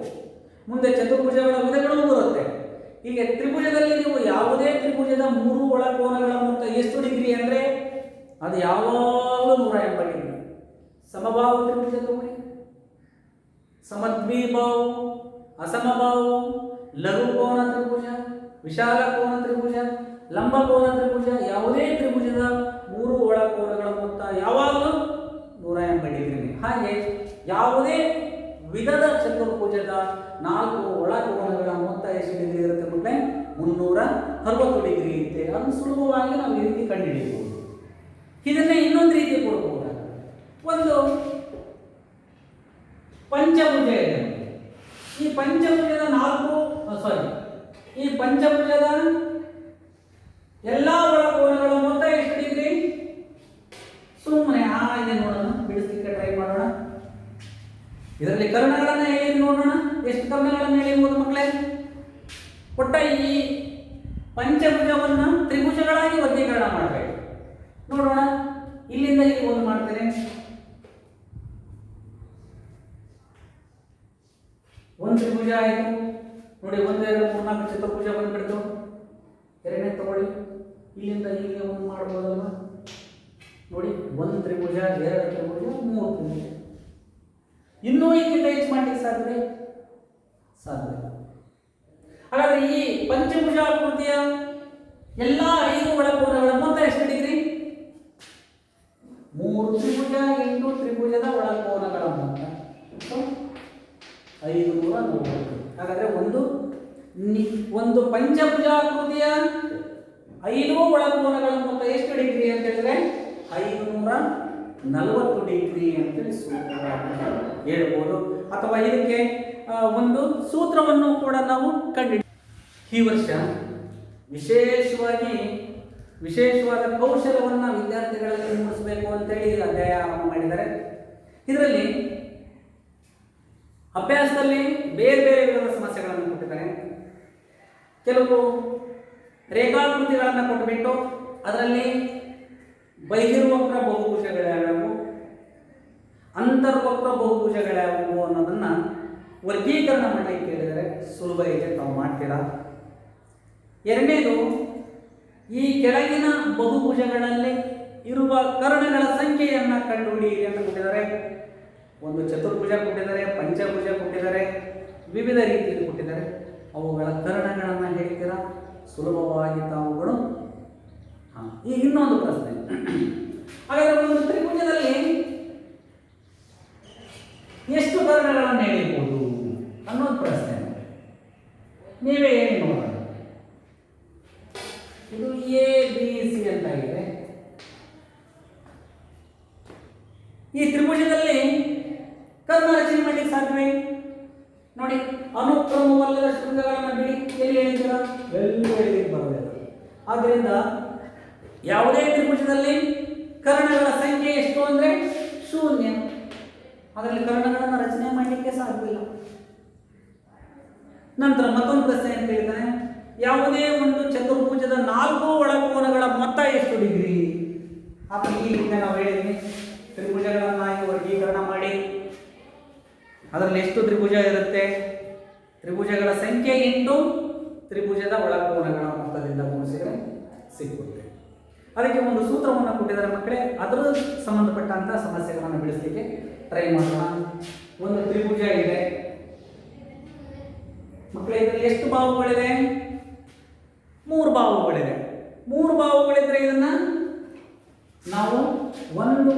ಮುಂದೆ ಚತುರ್ಭುಜಗಳ ವಿಧಗಳು ಬರುತ್ತೆ. ಹೀಗೆ ತ್ರಿಭುಜದಲ್ಲಿ ನೀವು ಯಾವುದೇ ತ್ರಿಭುಜದ 3 ಒಳಕೋನಗಳ ಮೊತ್ತ ಎಷ್ಟು ಡಿಗ್ರಿ ಅಂದ್ರೆ ಅದು ಯಾವಾಗಲೂ 180 ಡಿಗ್ರಿ. ಸಮಬಾಹು ತ್ರಿಭುಜ ತಗೊಳ್ಳಿ, ಸಮದ್ವಿಬಾಹು, ಅಸಮಬಾಹು, ಲಘುಕೋನ ತ್ರಿಭುಜ, ವಿಶಾಲ ಕೋನ ತ್ರಿಭುಜ, ಲಂಬಕೋನ ತ್ರಿಭುಜ, ಯಾವುದೇ ತ್ರಿಭುಜದ 3 ಒಳಕೋನಗಳ ಮೊತ್ತ ಯಾವಾಗಲೂ 180 ಡಿಗ್ರಿ. ಹಾಗೆ ಯಾವುದೇ ವಿಧದ ಚತುರ್ಭುಜದ 4 ಒಳಕೋನಗಳ ಮೊತ್ತ ಎಷ್ಟು ಡಿಗ್ರಿ ಇರುತ್ತೆ ಮಕ್ಕಳೇ? 360 ಡಿಗ್ರಿ ಇರುತ್ತೆ. ಅದನ್ನು ಸುಲಭವಾಗಿ ನಾವು ಈ ರೀತಿ ಕಂಡುಹಿಡಿಯಬಹುದು. ಇದನ್ನೇ ಇನ್ನೊಂದು ರೀತಿ ಕೊಡಬಹುದು. ಒಂದು ಪಂಚಭುಜ ಇದೆ. ಈ ಪಂಚಭುಜದ ಈ ಪಂಚಭುಜದ ಎಲ್ಲ ಒಳಕೋನಗಳ ಮೊತ್ತ ಎಷ್ಟು ಡಿಗ್ರಿ? ಸುಮ್ಮನೆ ಇದೆ ನೋಡೋಣ, ಬಿಡಿಸ್ಲಿಕ್ಕೆ ಟ್ರೈ ಮಾಡೋಣ. ಇದರಲ್ಲಿ ಕರ್ಣಗಳನ್ನು ಹೇಳಿ ನೋಡೋಣ. ಎಷ್ಟು ಕರ್ಣಗಳನ್ನು ಹೇಳಿರ್ಬೋದು ಮಕ್ಕಳೇ? ಒಟ್ಟ ಈ ಪಂಚಭುಜವನ್ನ ತ್ರಿಭುಜಗಳಾಗಿ ವರ್ಗೀಕರಣ ಮಾಡಬೇಕು. ನೋಡೋಣ, ಇಲ್ಲಿಂದ ಇಲ್ಲಿ ಒಂದು ಮಾಡ್ತೇನೆ. ಒಂದು ತ್ರಿಭುಜ ಆಯಿತು ನೋಡಿ, 1 2 3 4 ಚತುರ್ಭುಜ ಬಂದ್ಬಿಡ್ತು. ಎರಡನೇ ತಗೊಳ್ಳಿ, ಇಲ್ಲಿಂದ ಇಲ್ಲಿಗೆ ಒಂದು ಮಾಡ್ಬೋದಲ್ವಾ ನೋಡಿ, 1 ತ್ರಿಭುಜ 2 ತ್ರಿಭುಜ 3 ತ್ರಿಭುಜ. ಇನ್ನೂ ಇದಕ್ಕಿಂತ ಹೆಚ್ಚು ಮಾಡಲಿಕ್ಕೆ ಸಾಧ್ಯ? ಹಾಗಾದ್ರೆ ಈ ಪಂಚಭುಜಾಕೃತಿಯ ಎಲ್ಲ 5 ಒಳಕೋನಗಳ ಮೊತ್ತ ಎಷ್ಟು ಡಿಗ್ರಿ? 3 ತ್ರಿಭುಜ 8 ತ್ರಿಭುಜದ ಒಳಕೋನಗಳ ಮೊತ್ತ 540. ಹಾಗಾದ್ರೆ ಒಂದು ಪಂಚಭುಜಾಕೃತಿಯ 5 ಒಳಕೋನಗಳ ಮೊತ್ತ ಎಷ್ಟು ಡಿಗ್ರಿ ಅಂತ ಹೇಳಿದ್ರೆ 540 ಡಿಗ್ರಿ ಅಂತೇಳಿ ಸೂತ್ರವಾಗಿ ಹೇಳ್ಬೋದು. ಅಥವಾ ಇದಕ್ಕೆ ಒಂದು ಸೂತ್ರವನ್ನು ಕೂಡ ನಾವು ಕಂಡು ಈ ವರ್ಷ ವಿಶೇಷವಾದ ಕೌಶಲವನ್ನು ವಿದ್ಯಾರ್ಥಿಗಳಲ್ಲಿ ಮೂಡಿಸಬೇಕು ಅಂತೇಳಿ ಅಧ್ಯಾಯ ಆರಂಭ ಮಾಡಿದ್ದಾರೆ. ಇದರಲ್ಲಿ ಅಭ್ಯಾಸದಲ್ಲಿ ಬೇರೆ ಬೇರೆ ವಿಧದ ಸಮಸ್ಯೆಗಳನ್ನು ಕೊಟ್ಟಿದ್ದಾರೆ. ಕೆಲವು ರೇಖಾಕೃತಿಗಳನ್ನು ಕೊಟ್ಟುಬಿಟ್ಟು ಅದರಲ್ಲಿ ಬಹಿರ್ವಕ್ರ ಬಹುಭುಜಗಳ್ಯಾವು, ಅಂತರ್ವಕ್ರ ಬಹುಭುಜಗಳ್ಯಾವು ಅನ್ನೋದನ್ನು ವರ್ಗೀಕರಣ ಮಾಡಲಿಕ್ಕೆ ಹೇಳಿದರೆ ಸುಲಭ ಇದೆ, ತಾವು ಮಾಡ್ತೀರಾ. ಎರಡನೇದು, ಈ ಕೆಳಗಿನ ಬಹುಭುಜಗಳಲ್ಲಿ ಇರುವ ಕರ್ಣಗಳ ಸಂಖ್ಯೆಯನ್ನು ಕಂಡುಹಿಡಿಯಿರಿ ಅಂತ ಕೊಟ್ಟಿದ್ದಾರೆ. ಒಂದು ಚತುರ್ಭುಜ ಕೊಟ್ಟಿದ್ದಾರೆ, ಪಂಚಭುಜ ಕೊಟ್ಟಿದ್ದಾರೆ, ವಿವಿಧ ರೀತಿಯಲ್ಲಿ ಕೊಟ್ಟಿದ್ದಾರೆ. ಅವುಗಳ ಕರ್ಣಗಳನ್ನು ಹೇಳ್ತೀರಾ ಸುಲಭವಾಗಿ ತಾವುಗಳು. ಈಗ ಇನ್ನೊಂದು ಪ್ರಶ್ನೆ, ಹಾಗಾದರೆ ಒಂದು ತ್ರಿಭುಜದಲ್ಲಿ ಎಷ್ಟು ಕರ್ಣಗಳನ್ನು ಎಳೆಯಬಹುದು ಅನ್ನೋದು ಪ್ರಶ್ನೆ. ನೀವೇ ಹೇಳಿ ನೋಡೋಣ. ಇದು ABC ಅಂತಾಗಿದೆ. ಈ ತ್ರಿಭುಜದಲ್ಲಿ ಕರ್ಣ ರಚನೆ ಮಾಡಲಿಕ್ಕೆ ಸಾಧ್ಯವೇ? ನೋಡಿ, ಅನುಕ್ರಮವಲ್ಲದ ಶೃಂಗಗಳನ್ನು ಬಿಡಿ ಎಲ್ಲಿ ಹೇಳಿದ್ದೀರಾ? ಎಲ್ಲೂ ಹೇಳಿಕ್ಕೆ ಬರೋದಿಲ್ಲ. ಆದ್ದರಿಂದ ಯಾವುದೇ ತ್ರಿಭುಜದಲ್ಲಿ ಕರ್ಣಗಳ ಸಂಖ್ಯೆ ಎಷ್ಟು ಅಂದರೆ 0. ಅದರಲ್ಲಿ ಕರ್ಣಗಳನ್ನು ರಚನೆ ಮಾಡಲಿಕ್ಕೆ ಸಾಧ್ಯವಿಲ್ಲ. ನಂತರ ಮತ್ತೊಂದು ಪ್ರಶ್ನೆ ಅಂತ ಹೇಳಿದ್ದಾನೆ, ಯಾವುದೇ ಒಂದು ಚತುರ್ಭುಜದ 4 ಒಳಕೋನಗಳ ಮೊತ್ತ ಎಷ್ಟು ಡಿಗ್ರಿ? ಈಗ ನಾವು ಹೇಳಿದ್ವಿ, ತ್ರಿಭುಜಗಳನ್ನಾಗಿ ವರ್ಗೀಕರಣ ಮಾಡಿ ಅದರಲ್ಲಿ ಎಷ್ಟು ತ್ರಿಭುಜ ಇರುತ್ತೆ, ತ್ರಿಭುಜಗಳ ಸಂಖ್ಯೆ ಇಂಟು ತ್ರಿಭುಜದ ಒಳಕೋನಗಳ ಮೊತ್ತದಿಂದ ಗುಣಿಸಿದರೆ ಸಿಕ್ಕುತ್ತೆ. ಅದಕ್ಕೆ ಒಂದು ಸೂತ್ರವನ್ನು ಕೊಟ್ಟಿದ್ದಾರೆ ಮಕ್ಕಳೇ. ಅದರ ಸಂಬಂಧಪಟ್ಟಂಥ ಸಮಸ್ಯೆಗಳನ್ನು ಬಿಡಿಸಲಿಕ್ಕೆ ಟ್ರೈ ಮಾಡೋಣ. ಒಂದು ತ್ರಿಭುಜ ಇದೆ ಮಕ್ಕಳೇ, ಇದರಲ್ಲಿ ಎಷ್ಟು ಬಾಹುಗಳಿದೆ? 3 ಬಾಹುಗಳಿದೆ. 3 ಬಾಹುಗಳಿದ್ರೆ ಇದನ್ನ ನಾವು 1 ×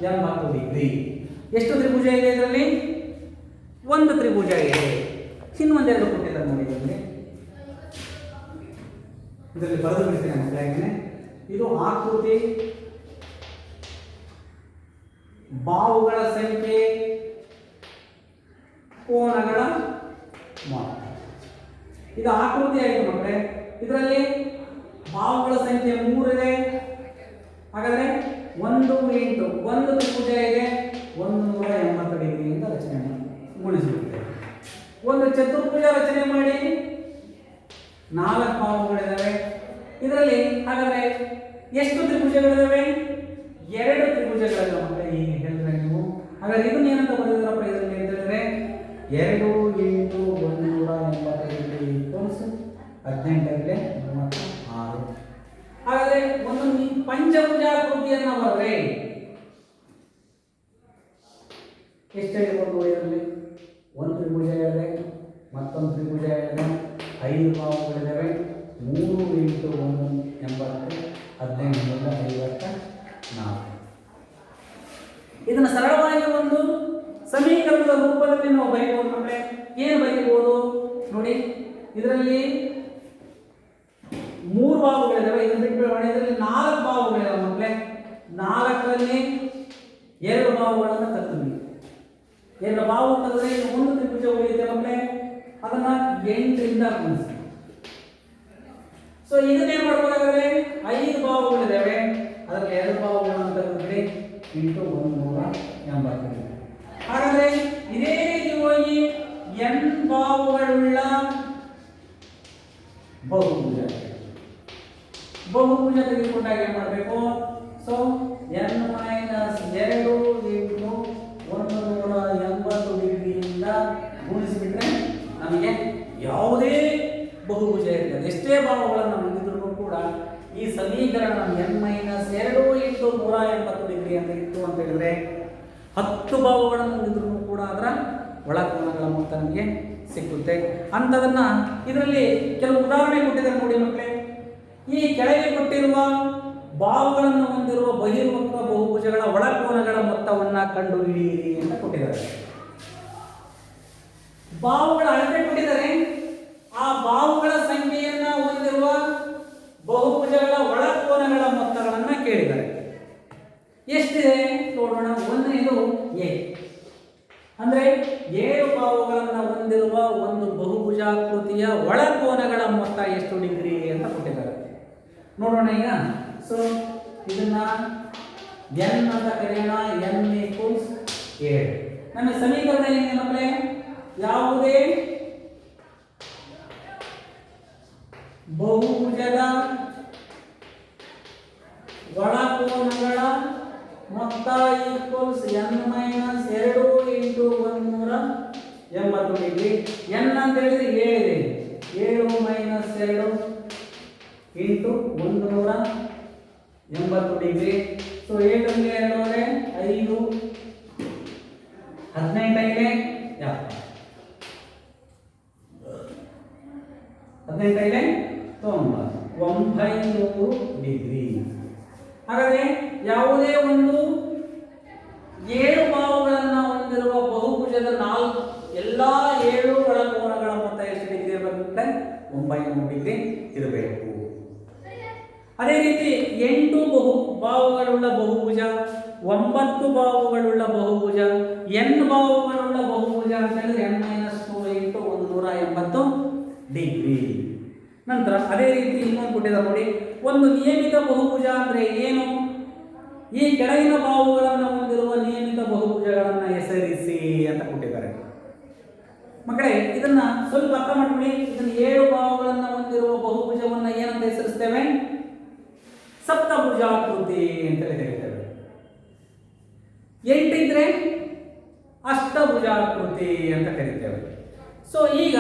180 ಡಿಗ್ರಿ. ಎಷ್ಟು ತ್ರಿಭುಜ ಇದೆ ಇದರಲ್ಲಿ? 1 ತ್ರಿಭುಜ ಇದೆ. ಇನ್ನೊಂದೆರಡು ಕೊಟ್ಟಿದ್ದಾರೆ ನೋಡಿ ಇದರಲ್ಲಿ ಬರೆದು ಬಿಡ್ತೀನಿ ಮಕ್ಕಳೇ. ಇದು ಆಕೃತಿ, ಬಾಹುಗಳ ಸಂಖ್ಯೆ, ಕೋನಗಳ ಮೊತ್ತ. ಇದು ಆಕೃತಿ ಆಯಿತು ಮಕ್ಕಳೇ. ಇದರಲ್ಲಿ ಬಾಹುಗಳ ಸಂಖ್ಯೆ 3 ಇದೆ. ಹಾಗಾದರೆ 1 × 1 ತ್ರಿಭುಜ ಇದೆ, 180 ಡಿಗ್ರಿಯಿಂದ ರಚನೆ ಗುಣಿಸಿಬಿಡ್ತೇವೆ. ಒಂದು ಚತುರ್ಭುಜ ರಚನೆ ಮಾಡಿ 4 ಬಾಹುಗಳಿದ್ದಾವೆ. ಇದರಲ್ಲಿ ಹಾಗಾದರೆ ಎಷ್ಟು ತ್ರಿಭುಜಗಳಿದ್ದಾವೆ? 2 ತ್ರಿಭುಜಗಳಿದ್ದಾವೆ ಮಕ್ಕಳೇ. ಹೀಗೆ ಹೇಳಿದ್ರೆ ನೀವು ಹಾಗಾದ್ರೆ ಇದನ್ನ ಏನಂತ ಬರೆದಿದ್ರಪ್ಪ ಇದರಲ್ಲಿ ಅಂತ ಹೇಳಿದ್ರೆ 2 × 180 ಡಿಗ್ರಿ = 18 36. ಹಾಗಾದ್ರೆ ಒಂದು ಪಂಚಭುಜಾಕೃತಿಯನ್ನು ಬರೆದ್ರೆ ಎಷ್ಟು ಹೇಳ್ಬೋದು? ಇದರಲ್ಲಿ 1 ತ್ರಿಭುಜ ಹೇಳಿದೆ, ಮತ್ತೊಂದು ತ್ರಿಭುಜ ಹೇಳಿದೆ, 5 ಬಾಹುಗಳಿದ್ದಾವೆ, 3 × 180 18 54. ಇದನ್ನು ಸರಳವಾಗಿ ಒಂದು ಸಮೀಕರಣದ ರೂಪದಲ್ಲಿ ನಾವು ಬರೀಬಹುದು ಮಕ್ಕಳೇ. ಏನು ಬರೀಬಹುದು ನೋಡಿ, ಇದರಲ್ಲಿ 3 ಬಾಹುಗಳಿದ್ದಾವೆ, ಇದನ್ನು ಬಿಟ್ಟು ಇದರಲ್ಲಿ 4 ಬಾಹುಗಳಿದ್ದಾವೆ ಮಕ್ಕಳೇ. 4ರಲ್ಲಿ 2 ಬಾಹುಗಳನ್ನು ತೆಗೆದುಕೊಳ್ಳಿ. 2 ಬಾಹು ತೆಗೆದ್ರೆ ಒಂದು ತ್ರಿಭುಜ ಉಳಿಯುತ್ತೆ ಮಕ್ಕಳೇ. ಅದನ್ನ 8ರಿಂದ ಗುಣಿಸಿ. ಸೊ ಇದನ್ನೇನು ಮಾಡ್ಬೋದಾದ್ರೆ 5 ಬಾಹುಗಳಿದ್ದಾವೆ, ಅದಕ್ಕೆ 2 ಬಾಹುಗಳನ್ನು ತೆಗೆದುಬಿಡಿ ಇಂಟು 180. ಹಾಗಾದ್ರೆ ಇದೇ ರೀತಿ ಹೋಗಿ n ಬಾಹುಗಳುಳ್ಳ ಬಹುಭುಜ ತೆಗೆದುಕೊಂಡಾಗ ಏನು ಮಾಡಬೇಕು? ಸೊ n - 2 × 180 ಡಿಗ್ರಿಯಿಂದ ಗುಣಿಸಿಬಿಟ್ರೆ ನಮಗೆ ಯಾವುದೇ ಬಹುಭುಜ ಇರ್ತದೆ, ಎಷ್ಟೇ ಭಾವಗಳನ್ನು ಹೊಂದಿದ್ರು ಕೂಡ ಈ ಸಮೀಕರಣ n-2 × 180 ಡಿಗ್ರಿ ಅಂತ ಇತ್ತು ಅಂತ ಹೇಳಿದ್ರೆ 10 ಭಾವಗಳನ್ನು ಹೊಂದಿದ್ರು ಕೂಡ ಅದರ ಒಳಕೋನಗಳ ಮೊತ್ತ ನಮಗೆ ಸಿಕ್ಕುತ್ತೆ. ಅಂಥದನ್ನ ಇದರಲ್ಲಿ ಕೆಲವು ಉದಾಹರಣೆ ಕೊಟ್ಟಿದ್ದಾರೆ ನೋಡಿ ಮಕ್ಕಳೇ. ಈ ಕೆಳಗೆ ಕೊಟ್ಟಿರುವ ಭಾವಗಳನ್ನು ಹೊಂದಿರುವ ಬಹಿರ್ಮುಖ ಬಹುಭುಜಗಳ ಒಳಕೋನಗಳ ಮೊತ್ತವನ್ನು ಕಂಡುಹಿಡಿಯಿರಿ ಅಂತ ಕೊಟ್ಟಿದ್ದಾರೆ. ಬಾಹುಗಳ ಅಳತೆ ಕೊಟ್ಟಿದ್ದಾರೆ, ಆ ಬಾಹುಗಳ ಸಂಖ್ಯೆಯನ್ನ ಹೊಂದಿರುವ ಬಹುಭುಜಗಳ ಒಳಕೋನಗಳ ಮೊತ್ತಗಳನ್ನು ಕೇಳಿದ್ದಾರೆ. ಎಷ್ಟಿದೆ ನೋಡೋಣ. ಒಂದನೇದು ಎ ಅಂದ್ರೆ 7 ಬಾಹುಗಳನ್ನು ಹೊಂದಿರುವ ಒಂದು ಬಹುಭುಜಾಕೃತಿಯ ಒಳಕೋನಗಳ ಮೊತ್ತ ಎಷ್ಟು ಡಿಗ್ರಿ ಅಂತ ಕೊಟ್ಟಿದ್ದಾರೆ. ನೋಡೋಣ ಈಗ. ಸೊ ಇದನ್ನ n ಅಂತ ಕರೆಯೋಣ. n = 7. ನಮ್ಮ ಸಮೀಕರಣ ಏನಿದೆ ಮಕ್ಕಳೇ? ಯಾವುದೇ ಬಹುಭುಜದ ಒಳಕೋನಗಳ ಮೊತ್ತ = n-2 × 180 ಡಿಗ್ರಿ. n ಅಂತ ಹೇಳಿದ್ರೆ 7 ಇದೆ. 7 - 2 × 180 ಡಿಗ್ರಿ. So 7 × 2 = 5, 18 900 degree. ಹಾಗಾದರೆ ಯಾವುದೇ ಒಂದು 7 ಬಾಹುಗಳನ್ನು ಹೊಂದಿರುವ ಬಹುಭುಜದ ಎಲ್ಲ 7 ಒಳಕೋನಗಳ ಮೊತ್ತ ಎಷ್ಟು ಡಿಗ್ರಿ ಇರಬೇಕು? 900 ಡಿಗ್ರಿ ಇರಬೇಕು. ಅದೇ ರೀತಿ 8 ಬಾಹುಗಳುಳ್ಳ ಬಹುಭುಜ, 9 ಬಾಹುಗಳುಳ್ಳ ಬಹುಭುಜ, n ಬಾಹುಗಳುಳ್ಳ ಬಹುಭುಜ ಅಂತ ಹೇಳಿದ್ರೆ n-2 × 180 ಡಿಗ್ರಿ. ನಂತರ ಅದೇ ರೀತಿ ಇನ್ನೊಂದು ಕೊಟ್ಟಿದ್ದಾರೆ ನೋಡಿ. ಒಂದು ನಿಯಮಿತ ಬಹುಭುಜ ಅಂದ್ರೆ ಏನು? ಈ ಕೆಳಗಿನ ಬಾಹುಗಳನ್ನು ಹೊಂದಿರುವ ನಿಯಮಿತ ಬಹುಭುಜಗಳನ್ನು ಹೆಸರಿಸಿ ಅಂತ ಕೊಟ್ಟಿದ್ದಾರೆ. ಮಕ್ಕಳೇ ಇದನ್ನ ಸ್ವಲ್ಪ ಅರ್ಥ ಮಾಡ್ಕೊಳ್ಳಿ. ಇದನ್ನ 7 ಬಾಹುಗಳನ್ನು ಹೊಂದಿರುವ ಬಹುಭುಜವನ್ನು ಏನಂತ ಹೆಸರಿಸ್ತೇವೆ? ಸಪ್ತಭುಜಾಕೃತಿ ಅಂತ ಕರೀತೇವೆ. 8 ಇದ್ರೆ ಅಷ್ಟಭುಜಾಕೃತಿ ಅಂತ ಕರೀತೇವೆ. ಸೊ ಈಗ